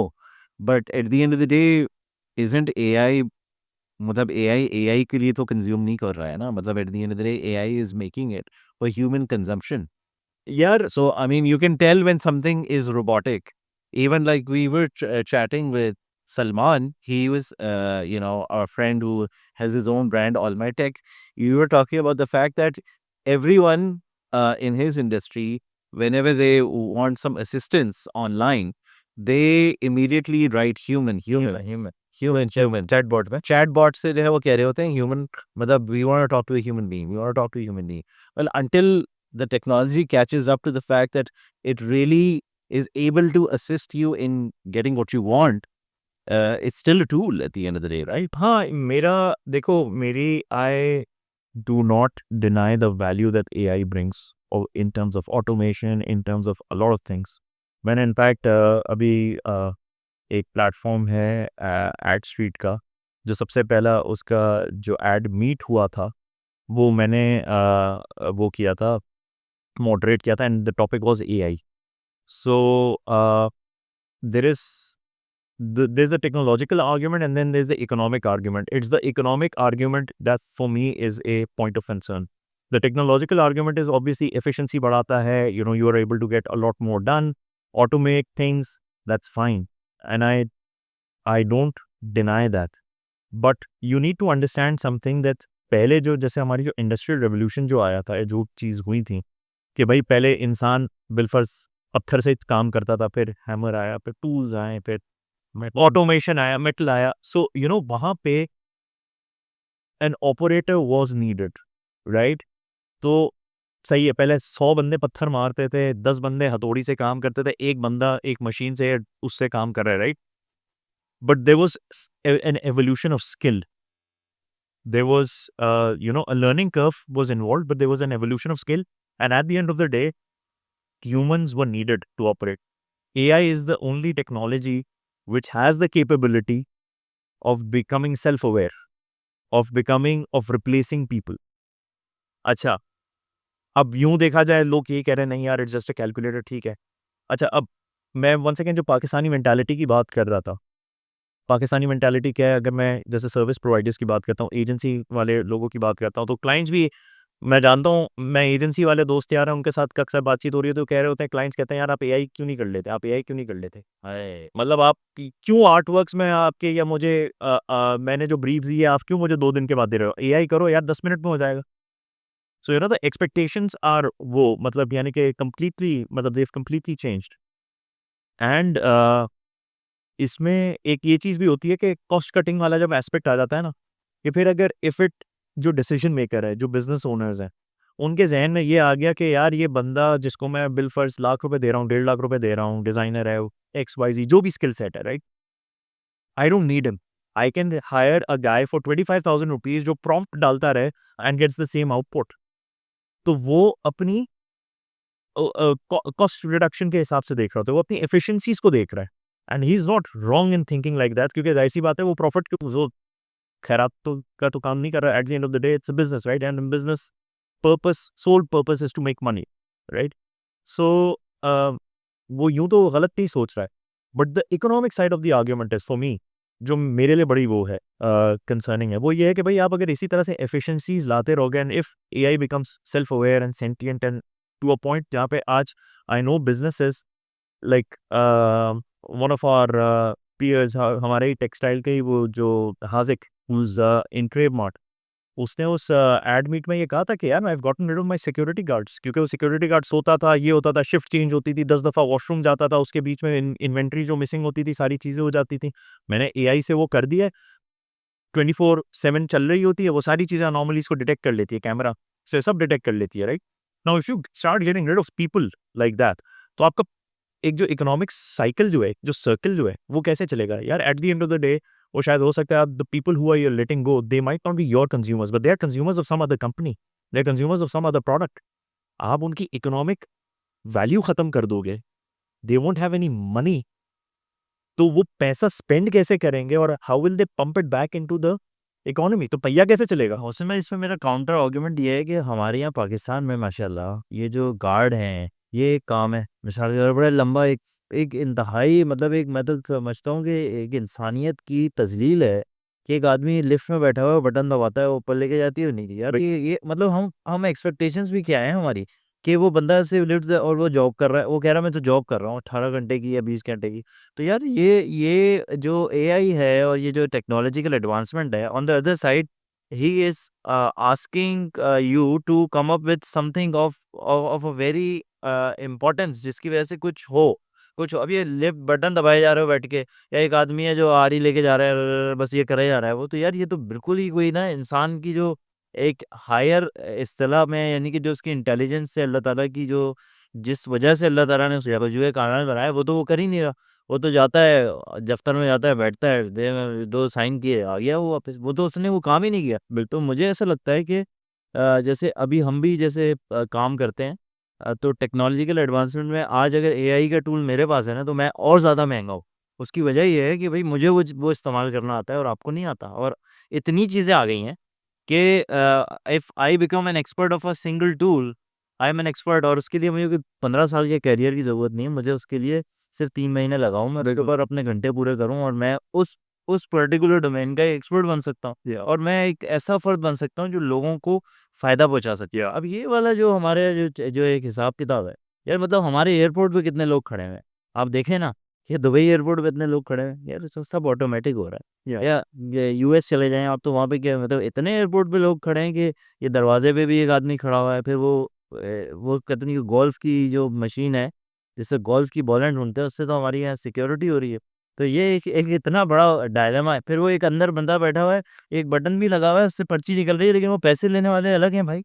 But at the end of the day, isn't AI, मतलब AI के लिए तो consume नहीं कर रहा है ना, मतलब at the end of the day AI is making it for human consumption. यार So I mean, you can tell when something is robotic. Even like we were chatting with Salman, he was our friend who has his own brand, All My Tech. You were talking about the fact that everyone in his industry, whenever they want some assistance online, they immediately write human chatbot में chatbot से जो है वो कह रहे होते हैं human, मतलब we want to talk to a human being, we want to talk to a human being. Well, until the technology catches up to the fact that it really is able to assist you in getting what you want, it's still a tool at the end of the day, right? हाँ, मेरा देखो, मेरी I do not deny the value that AI brings in terms of automation, in terms of a lot of things. मैंने in fact अभी एक प्लेटफॉर्म है एड स्ट्रीट का, जो सबसे पहला उसका जो एड मीट हुआ था, वो मैंने वो किया था, मॉडरेट किया था, and the topic was AI. So there's the technological argument, and then there's the economic argument. It's the economic argument that for me is a point of concern. The technological argument is obviously efficiency बढ़ाता है, you are able to get a lot more done, automate things, that's fine. And I don't deny that. But you need to understand something that पहले जो जैसे हमारी जो इंडस्ट्रियल रेवोल्यूशन जो आया था, जो चीज़ हुई थी कि भाई पहले इंसान बिलफर्ज पत्थर से काम करता था, फिर हैमर आया, फिर टूल्स आए, फिर ऑटोमेशन आया, मेटल आया. सो वहाँ पे an operator was needed, right? तो सही है, पहले 100 बंदे पत्थर मारते थे, 10 बंदे हथौड़ी से काम करते थे, एक बंदा एक मशीन से उससे काम कर रहा है, right? But there was an evolution of skill. There was a learning curve was involved, but there was an evolution of skill, and at the end of the day humans were needed to operate. AI is the only technology which has the capability of becoming self-aware, of replacing people. अच्छा, अब यूं देखा जाए, लोग ये कह रहे हैं नहीं यार, इट्स जस्ट अ कैलकुलेटर, ठीक है. अच्छा, अब मैं वन सेकेंड जो पाकिस्तानी मेंटालिटी की बात कर रहा था, पाकिस्तानी मेंटालिटी क्या है, अगर मैं जैसे सर्विस प्रोवाइडर्स की बात करता हूँ, एजेंसी वाले लोगों की बात करता हूँ, तो क्लाइंट्स भी, मैं जानता हूँ, मैं एजेंसी वाले दोस्त यार हैं, उनके साथ अक्सर बातचीत हो रही है, तो कह रहे होते हैं, क्लाइंट्स कहते हैं यार आप एआई क्यों नहीं कर लेते, आप एआई क्यों नहीं कर लेते, मतलब आप क्यों आर्ट वर्क्स में आपके, या मुझे मैंने जो ब्रीफ दी है, आप क्यों मुझे 2 दिन के बाद दे रहे हो, एआई करो यार, 10 मिनट में हो जाएगा. सो द एक्सपेक्टेशंस आर वो, मतलब यानी कि कम्प्लीटली, मतलब देव कम्प्लीटली चेंज्ड. एंड इसमें एक ये चीज़ भी होती है कि कॉस्ट कटिंग वाला जब एस्पेक्ट आ जाता है ना, कि फिर अगर इफ़ इट जो डिसीजन मेकर है, जो बिजनेस ओनर्स हैं, उनके जहन में ये आ गया कि यार ये बंदा जिसको मैं बिल फर्ज लाख रुपए दे रहा हूँ, 1.5 लाख रुपए दे रहा हूँ, डिज़ाइनर है, XYZ जो भी स्किल सेट है, right? I don't need him. I can hire a guy for 25,000 rupees जो प्रॉम्प्ट डालता रहे and gets the same output. तो वो अपनी कॉस्ट रिडक्शन के हिसाब से देख रहा होता है, वो अपनी एफिशिएंसीज को देख रहा है. And he is not wrong in thinking like that, क्योंकि जाहिर सी बात है वो प्रॉफिट क्यों, वो खैरात तो का तो काम नहीं कर रहा. At the end of the day it's a business, right? And business purpose, sole purpose is to make money, right? So वो यूं तो गलत नहीं सोच रहा है, but the economic side of the argument is for me, जो मेरे लिए बड़ी वो है कंसर्निंग है, वो ये है कि भाई आप अगर इसी तरह से एफिशिएंसीज लाते रहोगे, and if AI becomes self aware and sentient, and to a point जहाँ पे आज I know businesses like one of our peers, हमारे ही टेक्सटाइल के ही वो जो हाजिक इन ट्रेड मार्ट, उसने उस एड मीट में ये कहा था कि यार I have gotten rid of my security guards, क्योंकि वो सिक्योरिटी गार्ड सोता था, ये होता था, शिफ्ट चेंज होती थी, 10 दफ़ा वॉशरूम जाता था, उसके बीच में इन्वेंट्री जो मिसिंग होती थी, सारी चीज़ें हो जाती थी. मैंने एआई से वो कर दिया है, 24/7 चल रही होती है, वो सारी चीज़ें अनॉमलीज को डिटेक्ट कर लेती है, कैमरा से सब डिटेक्ट कर लेती है, right? Now if you start getting rid of people like that, तो आपका एक जो इकोनॉमिक साइकिल जो है, जो सर्कल जो है, वो कैसे चलेगा यार? At the end of the day वो शायद हो सकता है the people who are you letting go, they might not be your consumers, but they are consumers of some other company, they are consumers of some other product. आप उनकी इकोनॉमिक वैल्यू खत्म कर दोगे, they won't have any money, तो वो पैसा स्पेंड कैसे करेंगे, और how will they pump it back into the economy? तो पहिया कैसे चलेगा? उसमें इसमें मेरा काउंटर आर्गुमेंट ये है कि हमारे यहाँ पाकिस्तान में माशाल्लाह ये जो गार्ड हैं, ये एक काम है, मिसाल के तौर पर बड़ा लंबा एक एक इंतहाई, मतलब एक, मैं तो समझता हूँ कि एक इंसानियत की तजलील है कि एक आदमी लिफ्ट में बैठा हुआ है, बटन दबाता है, ऊपर लेके जाती है, नहीं यार, ये मतलब हम एक्सपेक्टेशंस भी क्या है हमारी, कि वो बंदा सिर्फ लिफ्ट से, और वो जॉब कर रहा है, वो कह रहा है मैं तो जॉब कर रहा हूँ 18 घंटे की या 20 घंटे की. तो यार ये जो एआई है और ये जो टेक्नोलॉजिकल एडवांसमेंट है, on the other side he is asking you to come up with something of a very importance, जिसकी वजह से कुछ अब ये लिफ्ट बटन दबाए जा रहे हो बैठ के, या एक आदमी है जो आरी लेके जा रहा है, बस ये करे जा रहा है वो, तो यार ये तो बिल्कुल ही कोई ना इंसान की जो एक हायर इस्तिला में, यानी कि जो उसकी इंटेलिजेंस से अल्लाह ताला की जो, जिस वजह से अल्लाह ताला ने उसे वजूद कायनात बनाया, वो तो वो कर ही नहीं रहा. वो तो जाता है, दफ्तर में जाता है, बैठता है, दे 2 साइन किए, आ गया वो वापस. वो तो उसने वो काम ही नहीं किया. तो मुझे ऐसा लगता है कि जैसे अभी हम भी जैसे काम करते हैं, तो टेक्नोलॉजिकल एडवांसमेंट में आज अगर एआई का टूल मेरे पास है ना, तो मैं और ज़्यादा महँगा हूँ. उसकी वजह ये है कि भई मुझे वो इस्तेमाल करना आता है और आपको नहीं आता. और इतनी चीज़ें आ गई हैं कि if I become an expert of a single tool, I am an expert, और उसके लिए मुझे कोई 15 साल के करियर की ज़रूरत नहीं है. मुझे उसके लिए सिर्फ 3 महीने लगाऊँ, मैं उसके ऊपर अपने घंटे पूरे करूँ, और मैं उस पर्टिकुलर डोमेन का एक्सपर्ट बन सकता हूँ और मैं एक ऐसा फर्द बन सकता हूँ जो लोगों को फ़ायदा पहुँचा सके। अब ये वाला जो हमारे जो एक हिसाब किताब है, यार मतलब हमारे एयरपोर्ट पे कितने लोग खड़े हुए हैं। आप देखें ना, ये दुबई एयरपोर्ट पे इतने लोग खड़े हैं, यार तो सब ऑटोमेटिक हो रहा है। या ये यूएस चले जाएँ आप, तो वहाँ पे क्या मतलब इतने एयरपोर्ट पे लोग खड़े हैं कि ये दरवाजे पे भी एक आदमी खड़ा हुआ है। फिर वो कहते नहीं, गोल्फ की जो मशीन है, जिससे गोल्फ की बॉलें ढूँढते हैं, उससे तो हमारी यहाँ सिक्योरिटी हो रही है। तो ये एक इतना बड़ा डायलेमा है। फिर वो एक अंदर बंदा बैठा हुआ है, एक बटन भी लगा हुआ है, उससे पर्ची निकल रही है, लेकिन वो पैसे लेने वाले अलग हैं भाई।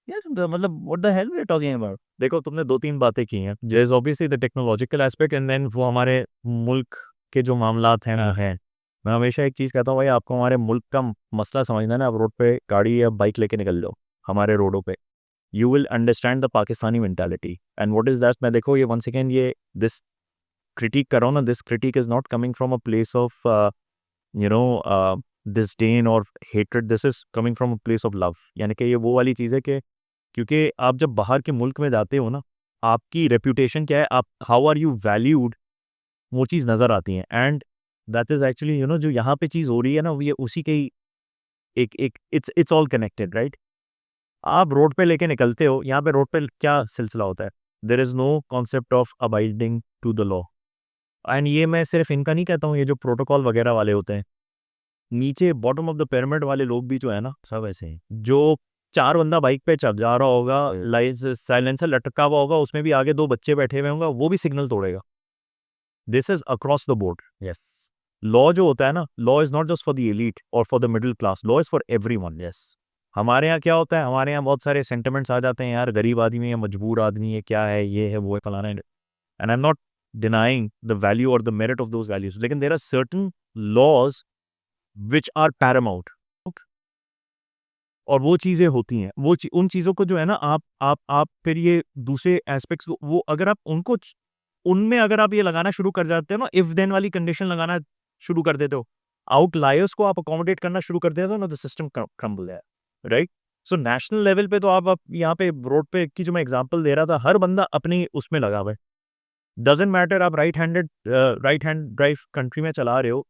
यार मतलब what the hell we are talking about? देखो तुमने 2-3 बातें की हैं। There is obviously the technological aspect and then वो हमारे मुल्क के जो मामलात हैं वो हैं। मैं हमेशा एक चीज़ कहता हूँ, भाई आपको हमारे मुल्क का मसला समझना है ना, आप रोड पे गाड़ी या बाइक लेके निकल जाओ हमारे रोडों पे। You will understand the Pakistani mentality and what is that. मैं देखो ये वंस अगेन ये दिस क्रिटिक कर रहा हूँ ना, this critic is not coming from a place of you know disdain और hatred, this is coming from a place of love। यानी कि ये वो वाली चीज़ है कि क्योंकि आप जब बाहर के मुल्क में जाते हो ना, आपकी रेपुटेशन क्या है, आप हाउ आर यू वैल्यूड, वो चीज़ नज़र आती है। एंड दैट इज़ एक्चुअली जो यहाँ पे चीज़ हो रही है ना, वो ये उसी के ही एक एक इट्स ऑल कनेक्टेड, राइट। आप रोड पे लेके निकलते हो, यहाँ पे रोड पे क्या सिलसिला होता है, there is no concept of abiding to the law. And ये मैं सिर्फ इनका नहीं कहता हूँ, ये जो प्रोटोकॉल वगैरह वाले होते हैं, नीचे बॉटम ऑफ द पिरामिड वाले लोग भी जो है ना, सब ऐसे ही। जो 4 बंदा बाइक पे चल जा रहा होगा, साइलेंसर लटका हुआ होगा, उसमें भी आगे 2 बच्चे बैठे हुए होंगे, वो भी सिग्नल तोड़ेगा। This is across the board. Yes, law जो होता है ना, law is not just for the elite or for the middle class, law is for everyone. Yes. हमारे यहाँ क्या होता है, हमारे यहाँ बहुत सारे सेंटिमेंट्स आ जाते हैं, यार गरीब आदमी है, मजबूर आदमी है, क्या है, ये है, वो है, फलाना है। And I am not denying the value or the merit of those values, लेकिन there are certain laws which are paramount. और वो चीज़ें होती हैं, उन चीज़ों को जो है ना, आप फिर ये दूसरे एस्पेक्ट्स को, वो अगर आप उनको उनमें अगर आप ये लगाना शुरू कर जाते हो ना, इफ देन वाली कंडीशन लगाना शुरू कर देते हो, आउटलायर्स को आप अकोमोडेट करना शुरू कर देते हो ना, द सिस्टम क्रम्बल है, राइट। सो नेशनल लेवल पे तो आप यहाँ पे रोड पे की जो मैं एग्जांपल दे रहा था, हर बंदा अपनी उसमें लगा हुआ है। डज़न्ट मैटर आप राइट हैंड ड्राइव कंट्री में चला रहे हो,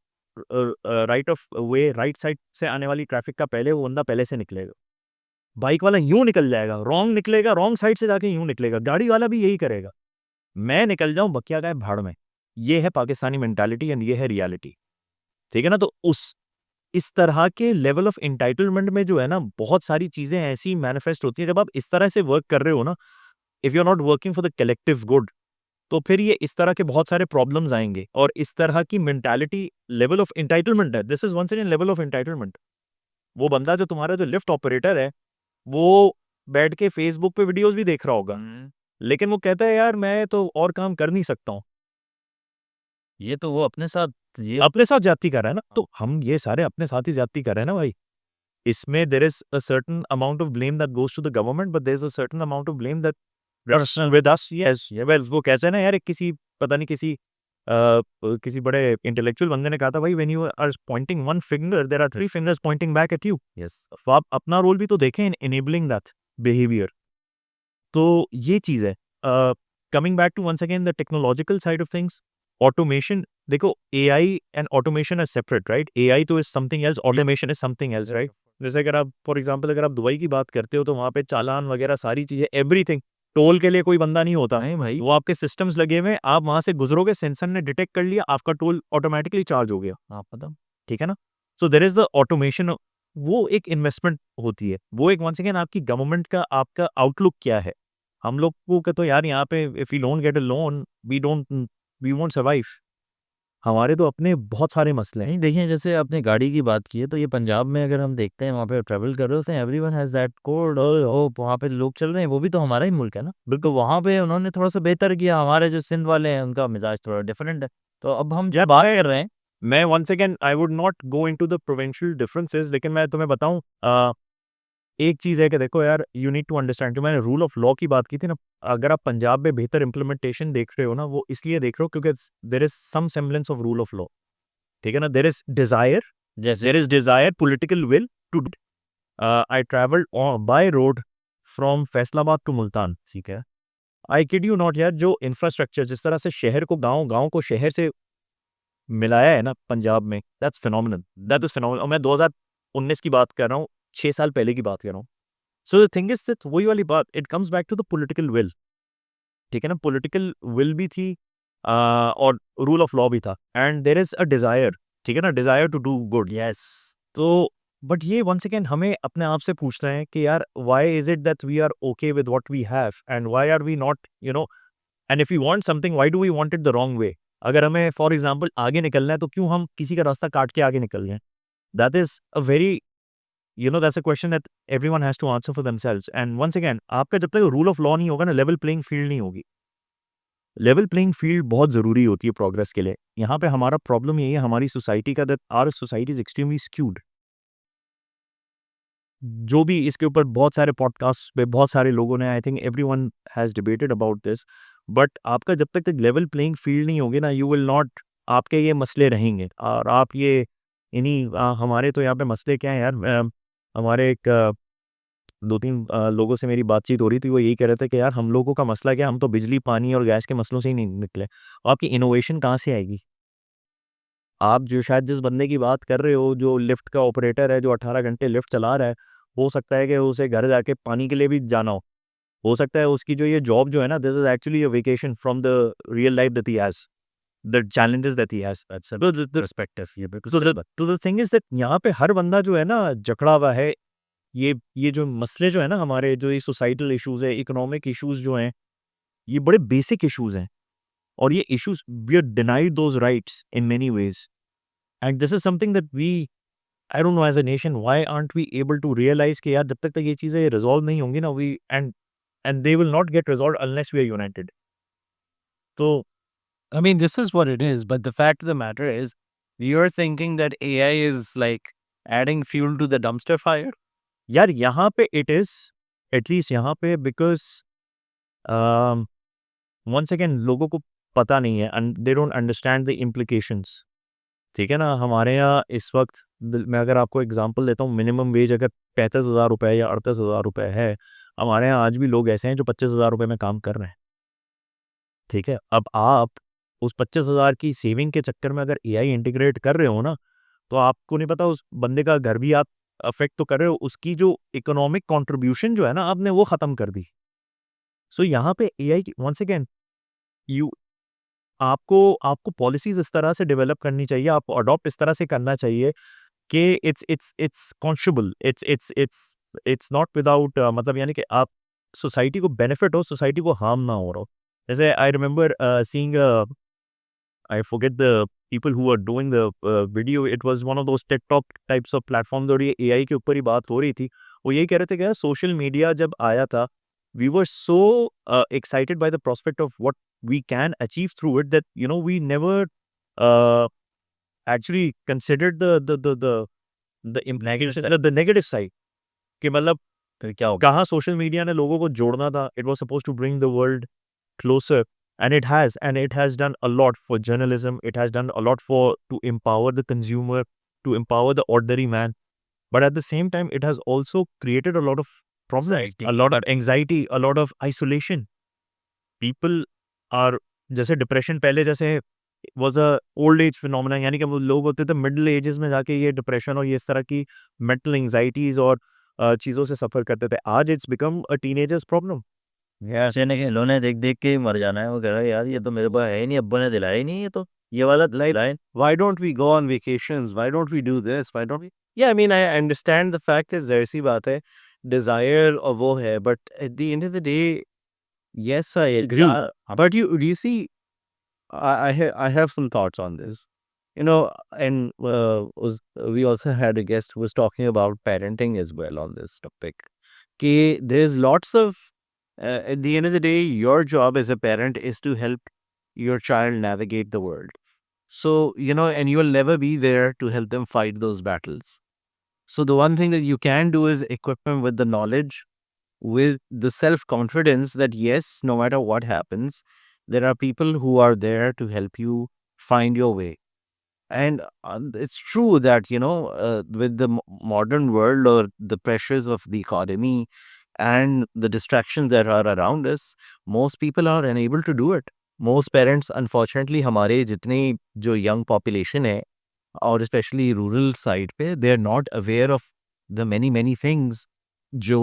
right of way, right side से आने वाली ट्रैफिक का पहले वो बंदा पहले से निकलेगा। बाइक वाला यूँ निकल जाएगा, रॉन्ग निकलेगा, रॉन्ग साइड से जाके यूँ निकलेगा, गाड़ी वाला भी यही करेगा। मैं निकल जाऊँ बकिया गए भाड़ में। ये है पाकिस्तानी मेंटालिटी एंड ये है रियलिटी। ठीक है ना? तो इस तरह के लेवल ऑफ एंटाइटलमेंट में जो है ना, बहुत सारी चीज़ें ऐसी मैनिफेस्ट होती हैं, जब आप इस तरह से वर्क कर रहे हो ना, if you are not working for the collective good, तो फिर ये इस तरह के बहुत सारे प्रॉब्लम्स आएँगे और इस तरह की मेंटालिटी लेवल ऑफ एंटाइटलमेंट है। This is once again level of entitlement. वो बंदा जो तुम्हारा जो लिफ्ट ऑपरेटर है, वो बैठ के फेसबुक पे वीडियोज़ भी देख रहा होगा, लेकिन वो कहता है यार मैं तो और काम कर नहीं सकता हूँ। ये तो वो अपने साथ ये अपने साथ ज़्यादती कर रहा है ना, तो हम ये सारे अपने साथ ही ज़्यादती कर रहे हैं ना भाई। इसमें there is a certain amount of blame that goes to the government, but there is a certain amount of blame that rests with us. Yes, well वो कहते हैं ना यार, किसी पता नहीं किसी बड़े इंटेलेक्चुअल बंदे ने कहा था, भाई when you are pointing one finger there are 3 fingers pointing back at you. Yes. तो आप अपना रोल भी तो देखें इन इनेबलिंग दैट बिहेवियर। तो ये चीज़ है। Coming back to once again the technological side of things, automation. देखो AI and automation are separate, right. AI तो is something else, automation is something else, right. जैसे अगर आप फॉर एग्जांपल अगर आप दुबई की बात करते हो, तो वहाँ पे चालान वगैरह सारी चीज़ें, एवरीथिंग, टोल के लिए कोई बंदा नहीं होता। नहीं भाई। वो आपके सिस्टम्स लगे हुए हैं, आप वहाँ से गुजरोगे, सेंसर ने डिटेक्ट कर लिया, आपका टोल ऑटोमेटिकली चार्ज हो गया। हाँ, पता। ठीक है ना? So there is the automation. वो एक इन्वेस्टमेंट होती है, वो एक वंस अगेन आपकी गवर्नमेंट का आपका आउटलुक क्या है। हम लोग को तो यार यहाँ पे if you don't get a loan we won't survive. हमारे तो अपने बहुत सारे मसले हैं। नहीं देखिए, जैसे आपने गाड़ी की बात की है, तो ये पंजाब में अगर हम देखते हैं, वहाँ पे ट्रैवल कर रहे होते हैं, एवरीवन हैज़ दैट कोड, और वहाँ पे लोग चल रहे हैं, वो भी तो हमारा ही मुल्क है ना। बिल्कुल, वहाँ पे उन्होंने थोड़ा-सा बेहतर किया, हमारे जो सिंध वाले हैं, उनका मिजाज थोड़ा डिफरेंट है। तो अब हम जब बात कर रहे हैं, मैं once again I would not go into the provincial differences, लेकिन मैं तुम्हें बताऊं, एक चीज़ है कि देखो यार, यू नीड टू अंडरस्टैंड, जो मैंने रूल ऑफ लॉ की बात की थी ना, अगर आप पंजाब में बेहतर इंप्लीमेंटेशन देख रहे हो ना, वो इसलिए देख रहे हो क्योंकि there is some semblance of rule of law. ठीक है ना? देयर इज डिजायर, जैसे there is desire, political will to do. I travelled by road from Faisalabad to Multan. ठीक है, आई किड यू नॉट यार, जो इंफ्रास्ट्रक्चर जिस तरह से शहर को गांव, गांव को शहर से मिलाया है ना पंजाब में, that's phenomenal, that is phenomenal. और मैं 2019 की बात कर रहा हूँ, 6 साल पहले की बात कर रहा हूँ। So the thing is that वही वाली बात, it comes back to the political will. ठीक है ना, पॉलिटिकल विल भी थी और रूल ऑफ लॉ भी था, and there is a desire, ठीक है ना, desire to do good. Yes. तो बट ये वंस अगेन हमें अपने आप से पूछना है कि यार why is it that we are okay with what we have, and why are we not, you know, and if you want something why do we want it the wrong way. अगर हमें फॉर एग्जांपल आगे निकलना है तो क्यों हम किसी का रास्ता काट के आगे निकल रहे हैं? That is a very, you know, that's a question that everyone has to answer for themselves. And once again आपका जब तक रूल ऑफ लॉ नहीं होगा ना, लेवल प्लेइंग फील्ड नहीं होगी। लेवल प्लेइंग फील्ड बहुत ज़रूरी होती है प्रोग्रेस के लिए। यहाँ पे हमारा प्रॉब्लम यही है हमारी सोसाइटी का, that our society is extremely skewed. जो भी इसके ऊपर बहुत सारे पॉडकास्ट पे बहुत सारे लोगों ने, I think everyone has debated about this, but आपका जब तक लेवल प्लेइंग फील्ड नहीं होगी ना, यू विल नॉट, आपके ये मसले रहेंगे। और आप ये इन्हीं हमारे तो यहाँ पे मसले क्या है यार, हमारे एक 2-3 लोगों से मेरी बातचीत हो रही थी, वो यही कह रहे थे कि यार हम लोगों का मसला क्या है, हम तो बिजली, पानी और गैस के मसलों से ही नहीं निकले। आपकी इनोवेशन कहाँ से आएगी? आप जो शायद जिस बंदे की बात कर रहे हो, जो लिफ्ट का ऑपरेटर है, जो 18 घंटे लिफ्ट चला रहा है, हो सकता है कि उसे घर जाके पानी के लिए भी जाना हो। हो सकता है उसकी जो ये जॉब जो है ना, this is actually a vacation from the real life that he has, the challenges that he has. That's a तो द पर्सपेक्टिव, ये बिल्कुल तो सही द बात। तो द थिंग इज़ दैट यहाँ पे हर बंदा जो है ना जकड़ा हुआ है। ये जो मसले जो है ना हमारे, जो ये सोसाइटल इश्यूज़ है, इकोनॉमिक इश्यूज़ जो हैं, ये बड़े बेसिक इश्यूज़ हैं। और ये issues we are denied those rights in many ways, and this is something that we, I don't know, as a nation why aren't we able to realize कि यार जब तक ये चीज़ें रिज़ॉल्व नहीं होंगी ना, we and they will not get resolved unless we are united. तो I mean, this is what it is. But the fact of the matter is, you're thinking that AI is like adding fuel to the dumpster fire. यार यहाँ पे इट इज़, एटलीस्ट यहाँ पे, बिकॉज़ वन्स अगेन लोगों को पता नहीं है, and they don't understand the implications. ठीक है ना, हमारे यहाँ इस वक्त मैं अगर आपको एग्जांपल देता हूँ, मिनिमम वेज अगर 35,000 रुपए या 38,000 रुपए है, हमारे यहाँ आज भी लोग ऐसे हैं जो 25,000 रुपए में काम कर रहे हैं। ठीक है, अब आप उस 25,000 की सेविंग के चक्कर में अगर एआई इंटीग्रेट कर रहे हो ना, तो आपको नहीं पता उस बंदे का घर भी आप अफेक्ट तो कर रहे हो, उसकी जो इकोनॉमिक कंट्रीब्यूशन जो है ना, आपने वो खत्म कर दी। सो यहाँ पे एआई वंस अगेन, यू आपको आपको पॉलिसीज इस तरह से डेवलप करनी चाहिए, आपको अडॉप्ट इस तरह से करना चाहिए कि इट्स कॉन्शियबल, इट्स नॉट विदाउट, मतलब यानी कि आप सोसाइटी को बेनिफिट हो, सोसाइटी को हार्म ना हो रहा हो। जैसे I remember seeing, I forget the people who are doing the video, it was one of those TikTok types of platforms, और ये एआई के ऊपर ही बात हो रही थी। वो यही कह रहे थे कि सोशल मीडिया जब आया था, we were so excited by the prospect of what we can achieve through it, that we never uh, actually considered negative the negative side, कि मतलब फिर क्या हो गया? कहाँ सोशल मीडिया ने लोगों को जोड़ना था, it was supposed to bring the world closer, and it has done a lot for journalism, it has done a lot for to empower the consumer, to empower the ordinary man, but at the same time it has also created a lot of problems, Anxiety. a lot of anxiety, a lot of isolation. People are, जैसे डिप्रेशन पहले जैसे was a old age phenomena, यानी कि वो लोग होते थे मिडिल एजेस में जाके ये डिप्रेशन और ये इस तरह की मेंटल एंजाइटीज और चीज़ों से सफर करते थे। आज it's become a teenagers problem. यार से नहीं, खिलौने देख देख के ही मर जाना है। वो कह रहा है यार ये तो मेरे पास है ही नहीं, अब्बा ने दिलाया ही नहीं, ये तो ये वाला line. Why don't we go on vacations? Why don't we do this? Why don't we? Yeah, I mean, I understand the fact that ज़ाहिर सी बात है, desire और वो है, but at the end of the day, yes, I agree. But you see, I have some thoughts on this. You know, and we also had a guest who was talking about parenting as well on this topic. कि there's lots of at the end of the day, your job as a parent is to help your child navigate the world. So, and you'll never be there to help them fight those battles. So, the one thing that you can do is equip them with the knowledge, with the self confidence that, yes, no matter what happens, there are people who are there to help you find your way. And it's true that, with the modern world or the pressures of the economy and the distractions that are around us, most people are unable to do it. Most parents unfortunately हमारे जितनी जो यंग पॉपुलेशन है और स्पेशली रूरल साइड पे they are not aware of the many many things जो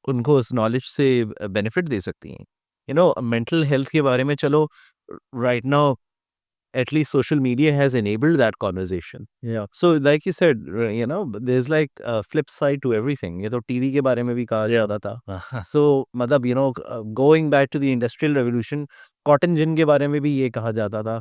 उनको उस नॉलेज से बेनिफिट दे सकती हैं. मेंटल हेल्थ के बारे में चलो right now at least social media has enabled that conversation. Yeah. So like you said, there's like a flip side to everything. ये तो टीवी के बारे में भी कहा जाता था. So मतलब going back to the industrial revolution, cotton gin के बारे में भी ये कहा जाता था.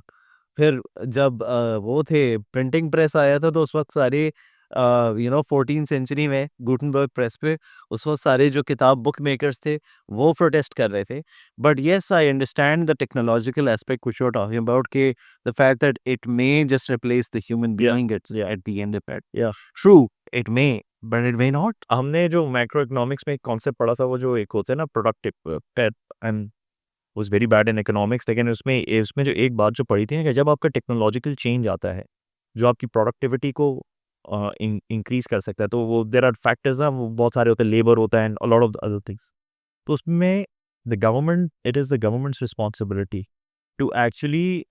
फिर जब वो थे प्रिंटिंग प्रेस आया था तो उस वक्त सारे 14th सेंचुरी में गुटनबर्ग प्रेस पे उस वक्त सारे जो किताब बुक मेकर्स थे वो प्रोटेस्ट कर रहे थे. But yes I understand the technological aspect which you are talking about के the fact that it may just replace the human being at the end of it. Yeah. True, it may, but it may not. हमने जो मैक्रो इकोनॉमिक्स में एक कॉन्सेप्ट पढ़ा था, वो जो एक होता है ना productive Pep, and was very bad in economics, लेकिन इसमें जो एक बात जो पढ़ी थी ना कि जब आपका टेक्नोलॉजिकल चेंज आता है जो आपकी प्रोडक्टिविटी को इंक्रीज कर सकता है, तो वो देयर आर फैक्टर्स ना, वो बहुत सारे होते हैं, लेबर होता है and a lot of other things. तो उसमें it is the government's responsibility to actually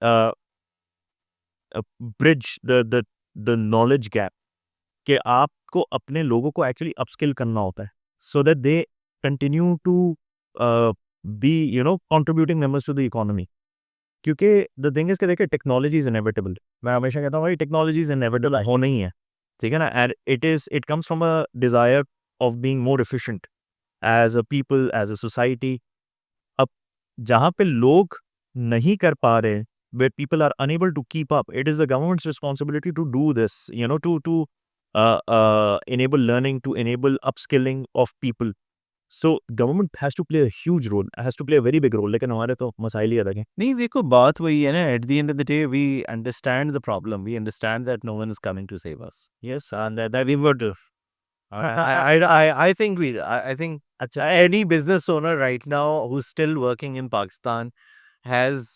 bridge the knowledge gap, कि आपको अपने लोगों को एक्चुअली अपस्किल करना होता है so that they continue to be contributing members to the economy. क्योंकि द थिंग इज कि देखिए टेक्नोलॉजी इज इनएविटेबल. मैं हमेशा कहता हूँ भाई टेक्नोलॉजी इज इनएविटेबल, होना ही है, ठीक है ना. And it comes from a desire of being more efficient as a people, as a society. अब जहाँ पे लोग नहीं कर पा रहे, where people are unable to keep up, it is the government's responsibility to do this, to enable learning, to enable upskilling of people. So government has to play a huge role, has to play a very big role. लेकिन हमारे तो मसाइल ही अलग हैं. नहीं देखो बात वही है ना, at the end of the day we understand the problem, we understand that no one is coming to save us. Yes, and that we would. I think I think any business owner right now who's still working in Pakistan has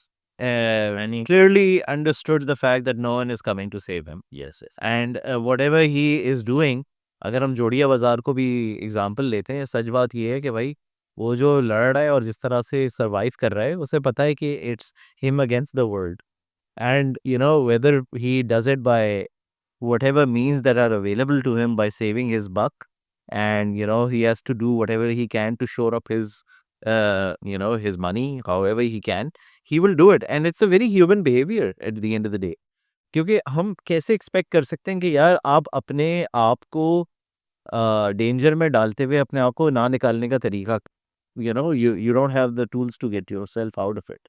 clearly understood the fact that no one is coming to save him. Yes, yes. And whatever he is doing, अगर हम जोड़िया बाजार को भी एग्जाम्पल लेते हैं, सच बात ये है कि भाई वो जो लड़ रहा है और जिस तरह से सरवाइव कर रहा है, उसे पता है कि it's him against the world. And weather he does it by whatever means that are available to him by saving his buck, and he has to do whatever he can to shore up his his money however he can, he will do it, and it's a very human behavior at the end of the day. क्योंकि हम कैसे एक्सपेक्ट कर सकते हैं कि यार आप अपने आप को डेंजर में डालते हुए अपने आप को ना निकालने का तरीका, you don't have the tools to get yourself out of it.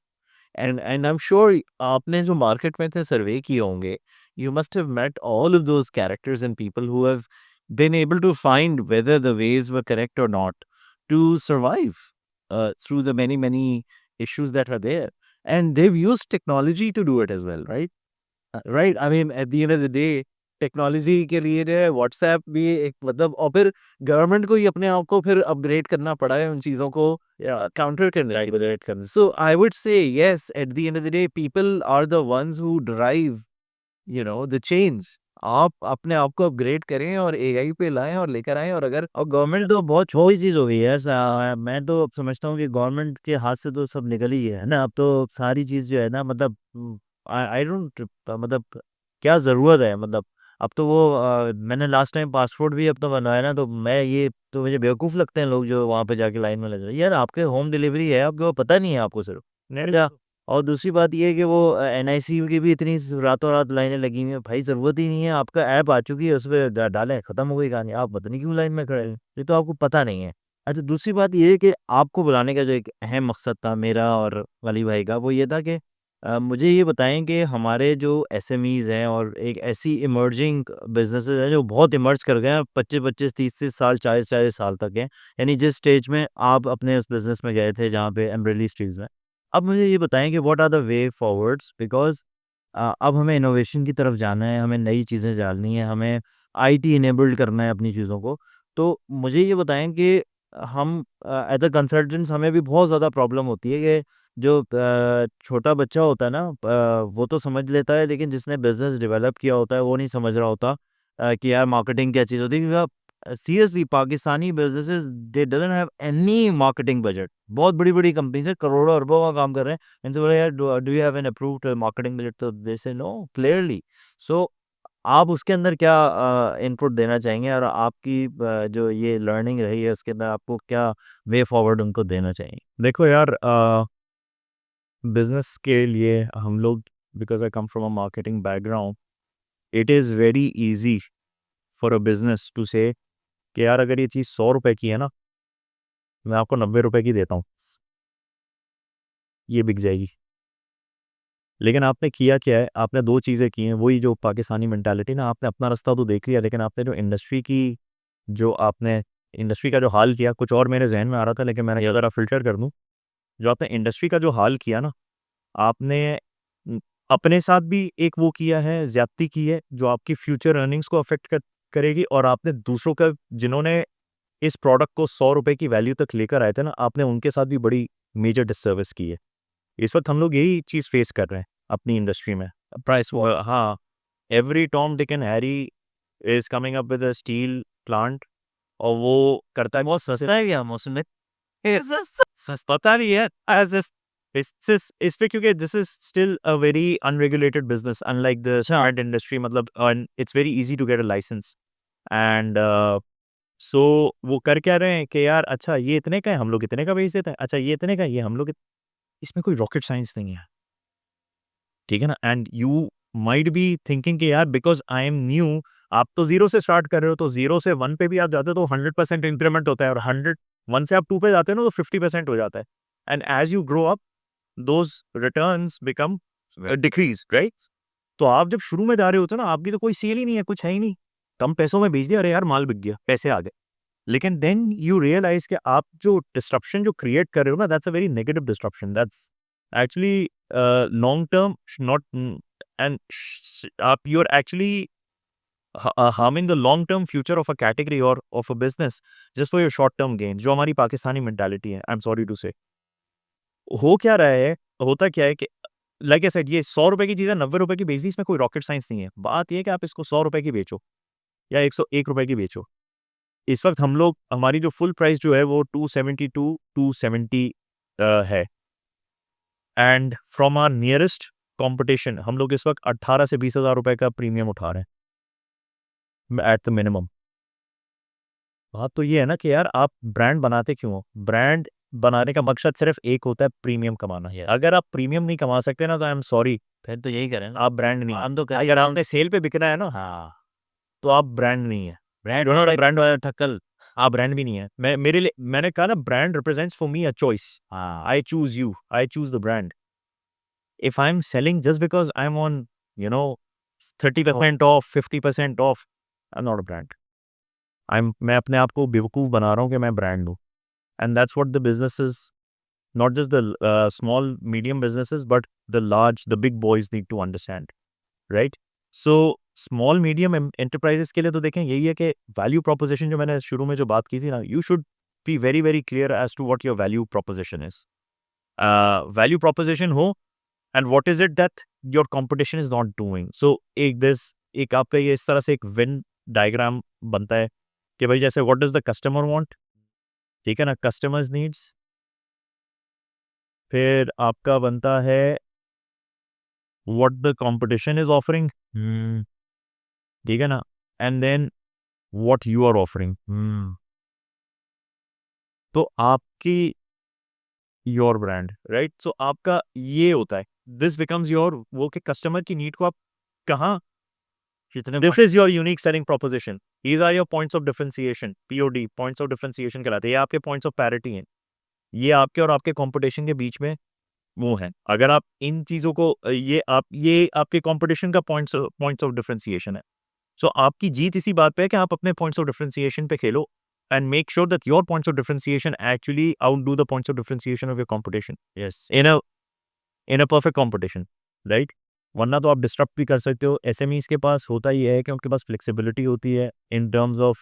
And I'm sure आपने जो मार्केट में थे सर्वे किए होंगे, you must have met all of those characters and people who have been able to find whether the ways were correct or not to survive through the many many issues that are there, and they've used technology to do it as well, right? Right, I mean at the end of the day technology के लिए जो है व्हाट्सएप भी एक मतलब, और फिर गवर्नमेंट को ही अपने आप को फिर अपग्रेड करना पड़ा है उन चीज़ों को काउंटर करने. So I would say yes, at the end of the day people are the ones who drive the change. आप अपने आप को अपग्रेड करें और एआई पे लाएं और लेकर आएं. और अगर और गवर्नमेंट तो बहुत छोटी चीज़ हो गई है. मैं तो अब समझता हूँ कि गवर्नमेंट के हाथ से तो सब निकल ही है ना. अब तो सारी चीज़ जो है ना, मतलब आई डोंट, मतलब क्या ज़रूरत है, मतलब अब तो वो मैंने लास्ट टाइम पासपोर्ट भी अब तो बनवाया ना, तो मैं ये तो मुझे बेवकूफ़ लगते हैं लोग जो वहाँ पे जाके लाइन में लग रहे हैं. यार आपके होम डिलीवरी है, आपको पता नहीं है आपको सिर्फ क्या. और दूसरी बात ये है कि वो एनआईसी की भी इतनी रातों रात लाइनें लगी हुई हैं. भाई ज़रूरत ही नहीं है, आपका ऐप आ चुकी है, उस पर डालें, ख़त्म हो गई कहानी. आप पता नहीं क्यों लाइन में खड़े हैं, ये तो आपको पता नहीं है. अच्छा, दूसरी बात ये है कि आपको बुलाने का जो एक अहम मकसद था मेरा और वली भाई का, वो ये था कि मुझे ये बताएं कि हमारे जो एसएमईज़ हैं और एक ऐसी इमर्जिंग बिजनेसेस हैं जो बहुत इमर्ज कर गए हैं, 25-25, 30 साल, 40-40 साल तक हैं, यानी जिस स्टेज में आप अपने उस बिजनेस में गए थे जहाँ पे एम्ब्रेली स्टील्स में. अब मुझे ये बताएं कि what are the way forwards, because अब हमें इनोवेशन की तरफ जाना है, हमें नई चीज़ें डालनी है, हमें आईटी इनेबल्ड करना है अपनी चीज़ों को. तो मुझे ये बताएं कि हम एज अ कंसल्टेंट्स हमें भी बहुत ज़्यादा प्रॉब्लम होती है कि जो छोटा बच्चा होता है ना, वो तो समझ लेता है, लेकिन जिसने बिजनेस डेवलप किया होता है वो नहीं समझ रहा होता कि यार मार्केटिंग क्या चीज़ होती है. क्योंकि seriously Pakistani businesses they doesn't have any marketing budget. बहुत बड़ी कंपनीज है, करोड़ों अरबों का काम कर रहे हैं. इनसे बोले यार do you have an approved marketing budget, तो दे से नो क्लियरली. सो आप उसके अंदर क्या इनपुट देना चाहेंगे, और आपकी जो ये लर्निंग रही है उसके अंदर आपको क्या वे फॉरवर्ड उनको देना चाहिए? देखो यार, बिजनेस के लिए हम लोग, because I come from a marketing background, it is very easy for a business to say कि यार अगर ये चीज़ 100 रुपए की है ना, मैं आपको 90 रुपए की देता हूँ, ये बिक जाएगी. लेकिन आपने किया क्या है, आपने दो चीज़ें की हैं. वही जो पाकिस्तानी मेंटालिटी ना, आपने अपना रास्ता तो देख लिया, लेकिन आपने जो इंडस्ट्री की, जो आपने इंडस्ट्री का जो हाल किया, कुछ और मेरे जहन में आ रहा था, लेकिन मैंने अगर फ़िल्टर कर दूँ, जो आपने इंडस्ट्री का जो हाल किया ना, आपने अपने साथ भी एक वो किया है, ज़्यादती की है, जो आपकी फ्यूचर अर्निंग्स को अफ़ेक्ट करेगी, और आपने दूसरों का, जिन्होंने इस प्रोडक्ट को 100 रुपए की वैल्यू तक लेकर आए थे ना, आपने उनके साथ भी बड़ी मेजर डिससर्विस की है. इस वक्त हम लोग यही चीज़ फेस कर रहे हैं अपनी इंडस्ट्री में. Price war. हाँ, every Tom Dick and Harry is coming up with a steel plant, और वो करता है बहुत सस्ता है क्या मौसम में. पता नहीं है. इस पे, क्योंकि this is still a very unregulated business, unlike the cement industry. मतलब it's very easy to get a licence. And so वो कर क्या रहे हैं कि यार अच्छा ये इतने का है, हम लोग इतने का बेच देते हैं. अच्छा ये इतने का है, ये हम लोग इसमें कोई रॉकेट साइंस नहीं है, ठीक है ना. And you might be thinking कि यार बिकॉज आई एम न्यू, आप तो जीरो से स्टार्ट कर रहे हो, तो जीरो से 1 पे भी आप जाते हो तो 100% इंक्रीमेंट होता है, और 101 से आप 2 पे जाते हो ना तो 50% हो जाता है. And as you grow up, those returns become decrease, right. तो आप जब शुरू में जा रहे होते हो ना, आपकी तो कोई सेल ही नहीं है, कुछ है ही नहीं, कम पैसों में बेच दिया, अरे यार माल बिक गया, पैसे आ गए. लेकिन देन यू रियलाइज कि आप जो डिस्ट्रप्शन जो क्रिएट कर रहे हो ना, that's a very negative disruption. That's actually long term not, and आप you are actually harming the long term future of a category or of a business just for your short term gain, जो हमारी पाकिस्तानी मेंटालिटी है. आई एम सॉरी टू से. हो क्या रहा है, होता क्या है कि लाइक आई सेड, ये 100 रुपए की चीज़ है, 90 रुपए की बेच दी, इसमें कोई रॉकेट साइंस नहीं है. बात ये है कि आप इसको 100 रुपए की बेचो या 101 रुपए की बेचो. इस वक्त हम लोग, हमारी जो फुल प्राइस जो है वो 272 270 है. And from our nearest competition हम लोग इस वक्त 18 से 20 हज़ार रुपए का प्रीमियम उठा रहे हैं एट द मिनिमम. बात तो ये है ना कि यार आप ब्रांड बनाते क्यों हो? ब्रांड बनाने का मकसद सिर्फ एक होता है, प्रीमियम कमाना है. अगर आप प्रीमियम नहीं कमा सकते ना, तो आई एम सॉरी, फिर तो यही करें ना. आप ब्रांड नहीं. हम तो अगर आपने सेल पे बिकना है ना, हाँ, तो आप ब्रांड नहीं है. ब्रांड वाला ठक्कल. आप ब्रांड भी नहीं है. मेरे लिए, मैंने कहा ना, brand represents for me a choice. हाँ, I choose you, I choose the brand. If I'm selling just because I'm on, you know, 30% off, 50% off, I'm not a brand. मैं अपने आप को बेवकूफ़ बना रहा हूँ कि मैं ब्रांड हूँ. And that's what the businesses, not just the small, medium businesses, but the large, the big boys need to understand, right? So, small, medium enterprises के लिए तो देखें यही है कि value proposition, जो मैंने शुरू में जो बात की थी ना, you should be very, very clear as to what your value proposition is. Value proposition हो, and what is it that your competition is not doing. So एक आपका ये इस तरह से एक Venn डायग्राम बनता है कि भाई जैसे what does the customer want, ठीक है ना, customers needs. फिर आपका बनता है what the competition is offering, ठीक है ना, and then what you are offering. तो आपकी योर ब्रांड, राइट. सो आपका ये होता है, दिस बिकम्स योर, वो कि कस्टमर की नीड को आप कहाँ, this is your unique selling proposition. These are your points of differentiation. POD, points of differentiation कहलाते हैं. ये आपके पॉइंट्स ऑफ पैरिटी हैं. ये आपके और आपके कंपटीशन के बीच में वो है. अगर आप इन चीज़ों को, ये आपके कंपटीशन का पॉइंट्स ऑफ डिफरेंशिएशन है. सो आपकी जीत इसी बात पे है कि आप अपने पॉइंट्स ऑफ डिफरेंशिएशन पे खेलो, and make sure that your points of differentiation actually outdo the points of differentiation of your competition. Yes. In a perfect competition, right? वरना तो आप डिस्टर्ब भी कर सकते हो. एसएमईज के पास होता ही है कि उनके पास फ्लेक्सिबिलिटी होती है इन टर्म्स ऑफ,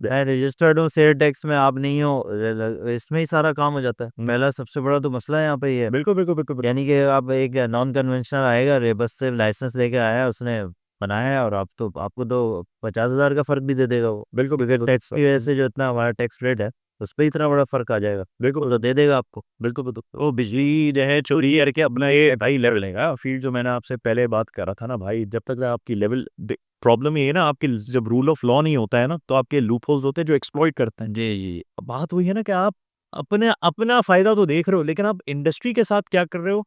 रजिस्टर्ड हो, शेयर टैक्स में आप नहीं हो, इसमें ही सारा काम हो जाता है. पहला सबसे बड़ा तो मसला है यहाँ पे ये है. बिल्कुल बिल्कुल बिल्कुल. यानी कि आप एक नॉन कन्वेंशनल आएगा, बस से लाइसेंस लेके आया, उसने बनाया है, और आप तो आपको तो 50,000 का फ़र्क भी दे देगा वो। बिल्कुल, क्योंकि टैक्स की वजह से जो इतना हमारा टैक्स रेट है, उस पे इतना बड़ा फ़र्क आ जाएगा। बिल्कुल, वो तो दे देगा आपको। बिल्कुल, बिल्कुल। वो बिजली जो है चोरी करके अपना ये भाई लेवल है फील्ड जो मैंने आपसे पहले बात कर रहा था ना भाई, जब तक आपकी लेवल प्रॉब्लम ये है ना, आपके जब रूल ऑफ लॉ नहीं होता है ना, तो आपके लूप होल्स होते हैं जो एक्सप्लॉइट करते हैं। जी, जी। अब बात वही है ना कि आप अपने अपना फ़ायदा तो देख रहे हो, लेकिन आप इंडस्ट्री के साथ क्या कर रहे हो?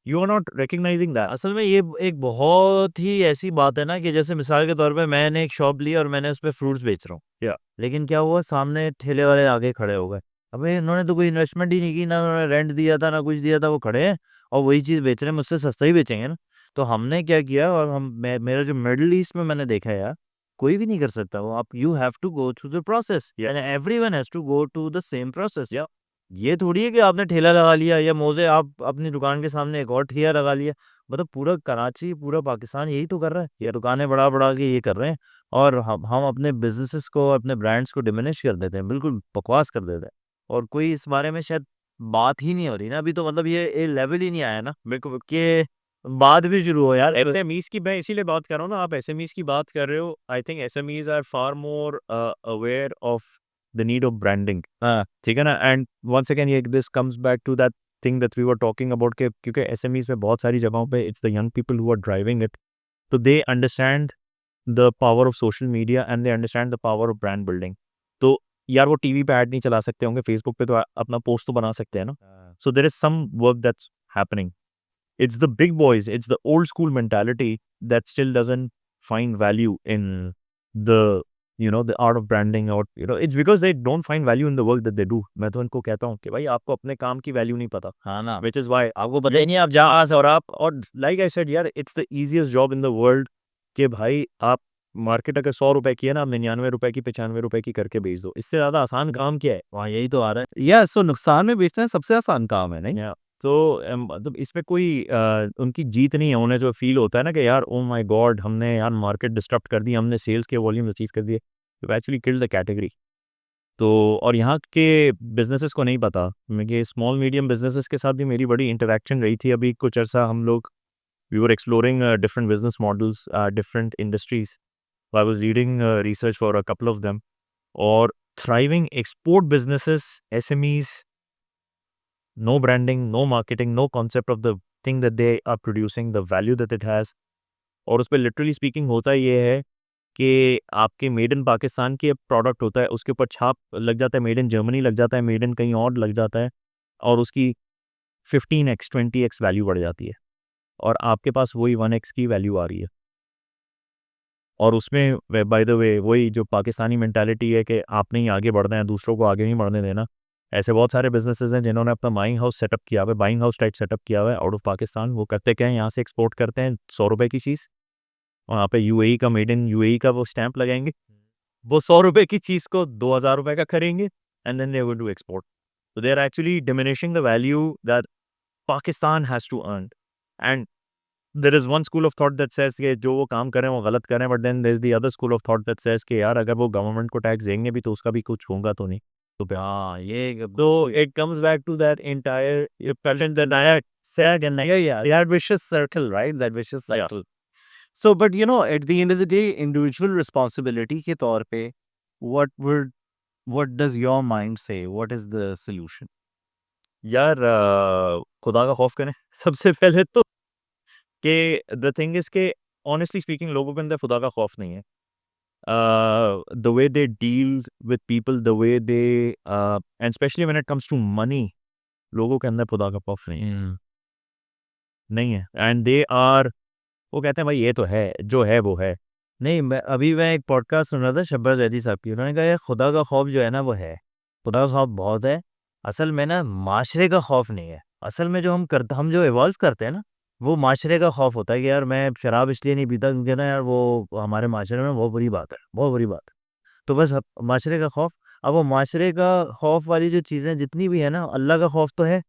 You are not recognizing that. असल में ये एक बहुत ही ऐसी बात है ना कि जैसे मिसाल के तौर पे मैंने एक शॉप ली और मैंने उसपे फ्रूट्स बेच रहा हूँ। या लेकिन क्या हुआ, सामने ठेले वाले आगे खड़े हो गए। अबे इन्होंने तो कोई इन्वेस्टमेंट ही नहीं की, ना उन्होंने रेंट दिया था, ना कुछ दिया था, वो खड़े हैं और वही चीज़ बेच रहे हैं, मुझसे सस्ता ही बेचेंगे ना। तो हमने क्या किया, और मेरा जो मिडल ईस्ट में मैंने देखा है यार, कोई भी नहीं कर सकता वो। आप you have to go through the process and everyone has to go to the same process. या ये थोड़ी है कि आपने ठेला लगा लिया या मोज़े आप अपनी दुकान के सामने एक और ठेला लगा लिया। मतलब पूरा कराची, पूरा पाकिस्तान यही तो कर रहा है। ये दुकानें बढ़ा-बढ़ा के ये कर रहे हैं, और हम अपने बिज़नेसेस को, अपने ब्रांड्स को डिमिनिश कर देते हैं, बिल्कुल बकवास कर देते हैं। और कोई इस बारे में शायद बात ही नहीं हो रही ना अभी, तो मतलब ये लेवल ही नहीं आया ना बिल्कुल। कि बात भी शुरू हो यार। एसएमईज़ की मैं इसीलिए बात कर रहा हूँ ना, आप एसएमईज़ की बात कर रहे हो। I think SMEs are far more aware of the need of branding. हाँ, ठीक है ना? एंड वंस अगेन ये this comes back to that thing that we were talking about के क्योंकि एसएमईज़ में बहुत सारी जगहों पे it's the young people who are driving it. तो they understand the power of social media and they understand the power of brand building. तो यार वो टीवी पे ऐड नहीं चला सकते होंगे, फेसबुक पे तो अपना पोस्ट तो बना सकते हैं ना? हाँ। So there is some work that's happening. It's the big boys, it's the old school mentality that still doesn't find value in the, the art of branding, or, it's because they don't find value in the work that they do. मैं तो इनको कहता हूँ कि भाई आपको अपने काम की वैल्यू नहीं पता, हाँ ना, which is why आपको पता ही नहीं आप जहाँ आज और आप और like I said यार, it's the easiest job in the world कि भाई आप मार्केट अगर 100 रुपए की है ना, आप 99 रुपए की 95 रुपए की करके बेच दो। इससे ज़्यादा आसान काम क्या है? वहाँ यही तो आ रहा है। या सो नुकसान में बेचना सबसे आसान काम है, नहीं? या तो मतलब इसमें कोई उनकी जीत नहीं है। उन्हें जो फील होता है ना कि यार ओ माय गॉड हमने यार मार्केट डिस्टर्ब कर दी, हमने सेल्स के वॉल्यूम अचीव कर दिए, you actually killed the category. तो और यहाँ के बिजनेसेस को नहीं पता। मेरे स्मॉल मीडियम बिजनेसेस के साथ भी मेरी बड़ी इंटरेक्शन रही थी। अभी कुछ अर्सा हम लोग we were exploring different business models, different industries. I was reading research for a couple of them, और thriving export businesses, SMEs, no branding, no marketing, no concept of the thing that they are producing, the value that it has। और उस पे लिटरली स्पीकिंग होता ये है कि आपके मेड इन पाकिस्तान के प्रोडक्ट होता है, उसके ऊपर छाप लग जाता है, मेड इन जर्मनी लग जाता है, मेड इन कहीं और लग जाता है, और उसकी 15x 20x वैल्यू बढ़ जाती है, और आपके पास वही 1x की वैल्यू आ रही है। और उसमें बाय द वे वही जो पाकिस्तानी मेंटालिटी है कि आपने ही आगे बढ़ना है, दूसरों को आगे नहीं बढ़ने देना। ऐसे बहुत सारे बिजनेसेस हैं जिन्होंने अपना बाइंग हाउस सेटअप किया हुआ है, बाइंग हाउस टाइप सेटअप किया हुआ है आउट ऑफ पाकिस्तान। वो करते क्या है, यहाँ से एक्सपोर्ट करते हैं 100 रुपए की चीज़, वहाँ पे यूएई का मेड इन यूएई का वो स्टैंप लगाएंगे, वो 100 रुपए की चीज़ को 2000 रुपए का करेंगे, and then they will do export. तो they are actually diminishing the value that Pakistan has to earn. And there is one school of thought that says कि जो वो काम कर रहे हैं वो गलत कर रहे हैं, but then there is the other school of thought that says कि यार अगर वो गवर्नमेंट को टैक्स देंगे भी तो उसका भी कुछ होगा तो नहीं। हाँ, ये So it comes back to that entire passion that I had said, and Yeah, that vicious circle, right? That vicious yeah. cycle. So, but at the end of the day, individual responsibility के तौर पे, what does your mind say? What is the solution? यार खुदा का खौफ करें सबसे पहले तो, कि द थिंग इज के ऑनेस्टली स्पीकिंग लोगों के अंदर खुदा का खौफ नहीं है। The way they deal with people, the way they and specially when it comes to money, लोगों के अंदर खुदा का खौफ नहीं है, नहीं है। एंड दे आर, वो कहते हैं भाई ये तो है, जो है वो है। नहीं, मैं एक पॉडकास्ट सुन रहा था शब्बर ज़ैदी साहब की। उन्होंने कहा यार खुदा का खौफ जो है ना वो है, खुदा का खौफ बहुत है। असल में ना माशरे का खौफ नहीं है। असल में जो हम जो इवॉल्व करते हैं ना, वो माशरे का खौफ होता है कि यार मैं शराब इसलिए नहीं पीता क्योंकि ना यार वो हमारे माशरे में बहुत बुरी बात है, बहुत बुरी बात है। तो बस माशरे का खौफ। अब वो माशरे का खौफ वाली जो चीज़ें जितनी भी है ना, अल्लाह का खौफ तो है,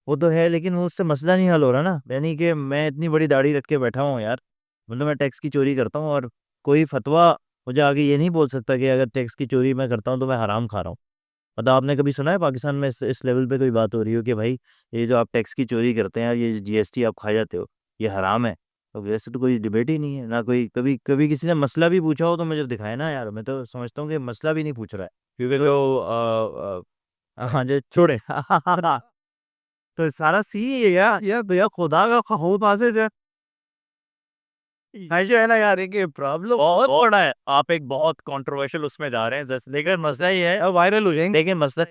वो तो है, लेकिन वो उससे मसला नहीं हल हो रहा ना। यानी कि मैं इतनी बड़ी दाढ़ी रख के बैठा हूँ यार, मतलब मैं टैक्स की चोरी करता हूँ, और कोई फतवा मुझे आगे ये नहीं बोल सकता कि अगर टैक्स की चोरी मैं करता हूँ तो मैं हराम खा रहा हूँ। मतलब आपने कभी सुना है पाकिस्तान में इस लेवल पे कोई बात हो रही हो कि भाई ये जो आप टैक्स की चोरी करते हैं यार, ये जीएसटी आप खा जाते हो, ये हराम है? तो वैसे तो कोई डिबेट ही नहीं है ना, कोई कभी कभी किसी ने मसला भी पूछा हो तो मुझे दिखाए ना यार, मैं तो समझता हूँ कि मसला भी नहीं पूछ रहा है, क्योंकि तो हाँ जो छोड़े तो सारा सी ही है यार भैया, खुदा का खौफ हासिल है। ऐसे है ना यार, एक प्रॉब्लम बहुत बड़ा है। आप एक बहुत कंट्रोवर्शियल उसमें जा रहे हैं, जैसे लेकिन मसला ये है, अब वायरल हो जाएंगे। लेकिन मसला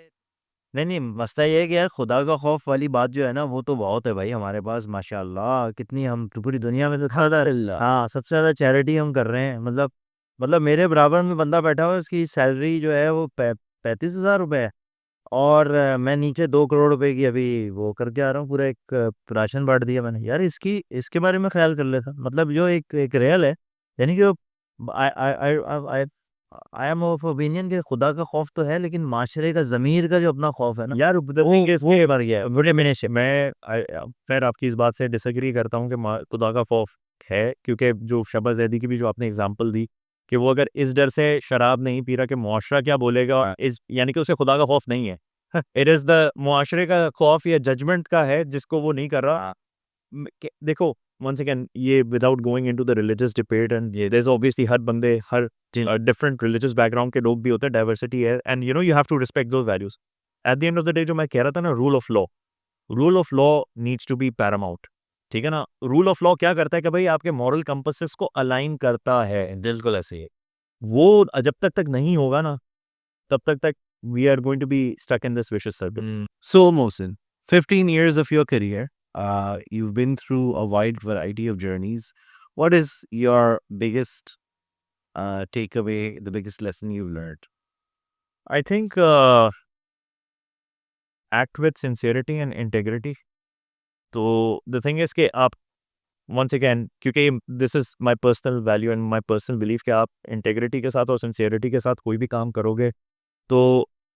नहीं मसला ये है कि यार खुदा का खौफ वाली बात जो है ना वो तो बहुत है भाई हमारे पास, माशाल्लाह कितनी, हम तो पूरी दुनिया में तो हाँ सबसे ज्यादा चैरिटी हम कर रहे हैं, मतलब मेरे बराबर में बंदा बैठा हुआ है, उसकी सैलरी जो है वो 35,000 रुपए है, और मैं नीचे 2 करोड़ रुपए की अभी वो करके आ रहा हूँ, पूरा एक राशन बांट दिया मैंने यार, इसकी इसके बारे में ख्याल कर लेता, मतलब जो एक एक रियल है, यानी कि आई आई आई आई एम ऑफ ओपिनियन कि खुदा का खौफ तो है, लेकिन माशरे का जमीर का जो अपना खौफ है ना यार वो मर गया है, बड़े मिनिश है। खैर आपकी इस बात से डिसएग्री करता हूँ कि खुदा का खौफ है, क्योंकि जो शबा जैदी की भी जो आपने एग्जांपल दी कि वो अगर इस डर से शराब नहीं पी रहा कि मुआशरा क्या बोलेगा, इस यानी कि उसे खुदा का खौफ नहीं है। इट इज द मुआशरे का खौफ या जजमेंट का है जिसको वो नहीं कर रहा। देखो, once again, ये without going into the religious debate, and there is obviously हर बंदे हर डिफरेंट रिलीजियस बैकग्राउंड के लोग भी होते हैं, डाइवर्सिटी है, and you have to respect those values. At the end of the day जो मैं कह रहा था ना, rule of law needs to be paramount. ठीक है ना, रूल ऑफ लॉ क्या करता है कि भाई आपके मॉरल कंपसेस को अलाइन करता है, बिल्कुल ऐसे ही है। वो जब तक नहीं होगा ना, तब तक we are going to be stuck in this vicious circle. So, Mohsin, 15 years of your career, you've been through a wide variety of journeys. What is your biggest takeaway, the biggest lesson you've learned? I think act with sincerity and integrity. तो द थिंग इज कि आप वंस अगेन, क्योंकि this is my personal value and my personal belief कि आप इंटेग्रिटी के साथ और सिंसियरिटी के साथ कोई भी काम करोगे तो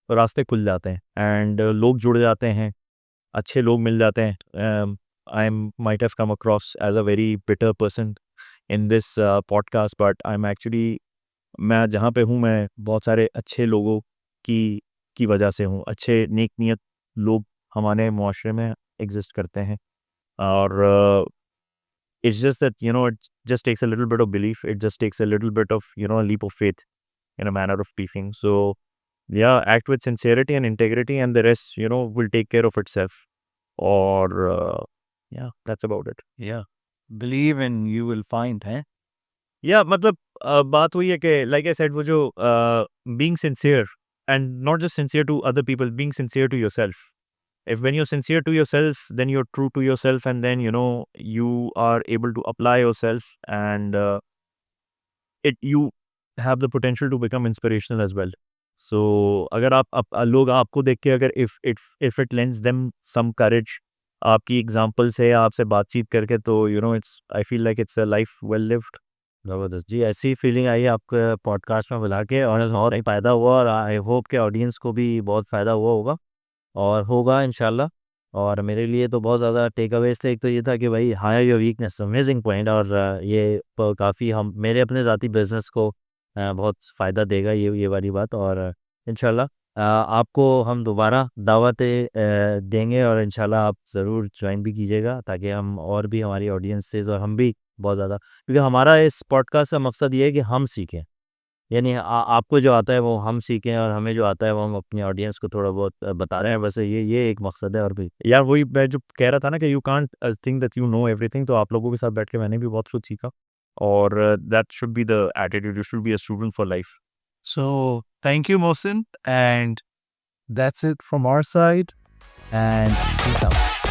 रास्ते खुल जाते हैं, एंड लोग जुड़ जाते हैं, अच्छे लोग मिल जाते हैं। I am might have come across as a very bitter person in this podcast, but I am actually, मैं जहाँ पे हूँ मैं बहुत सारे अच्छे लोगों की वजह से हूँ। अच्छे नेक नियत लोग हमारे मुआशरे में एग्जिस्ट करते हैं, और it's just that it just takes a little bit of belief, it just takes a little bit of a leap of faith in a manner of speaking. So yeah, act with sincerity and integrity, and the rest will take care of itself. Or yeah, that's about it. Yeah. Believe and you will find, eh? Yeah, मतलब बात हुई है कि like I said, वो जो being sincere, and not just sincere to other people, being sincere to yourself. If when you're sincere to yourself, then you're true to yourself, and then you are able to apply yourself, and it you have the potential to become inspirational as well. So अगर आप लोग आपको देख के, अगर if it lends them some courage, आपकी एग्जाम्पल से आपसे बातचीत करके, तो it's I feel like it's a life well lived. ज़बरदस्त जी, ऐसी फीलिंग आई आपके पॉडकास्ट में बुला के, और फ़ायदा हुआ, और आई होप के ऑडियंस को भी बहुत फ़ायदा हुआ होगा और होगा इंशाल्लाह। और मेरे लिए तो बहुत ज़्यादा टेक अवेज थे, एक तो ये था कि भाई hire your weakness, amazing point, और ये काफ़ी हम मेरे अपने ज़ाती बिजनेस को बहुत फ़ायदा देगा ये वाली बात, और इंशाल्लाह आपको हम दोबारा दावतें देंगे, और इंशाल्लाह आप ज़रूर ज्वाइन भी कीजिएगा, ताकि हम और भी हमारी ऑडियंसेस और हम भी बहुत ज़्यादा, क्योंकि हमारा इस पॉडकास्ट का मकसद ये है कि हम सीखें, यानी आपको जो आता है वो हम सीखें, और हमें जो आता है वो हम अपनी ऑडियंस को थोड़ा बहुत बता रहे हैं, बस ये एक मकसद है, और भी यार वही मैं जो कह रहा था ना कि you can't think that you know everything, तो आप लोगों के साथ बैठ के मैंने भी बहुत कुछ सीखा, और that should be the attitude, you should be a student for life. So, thank you, Mohsin. And that's it from our side. And peace out.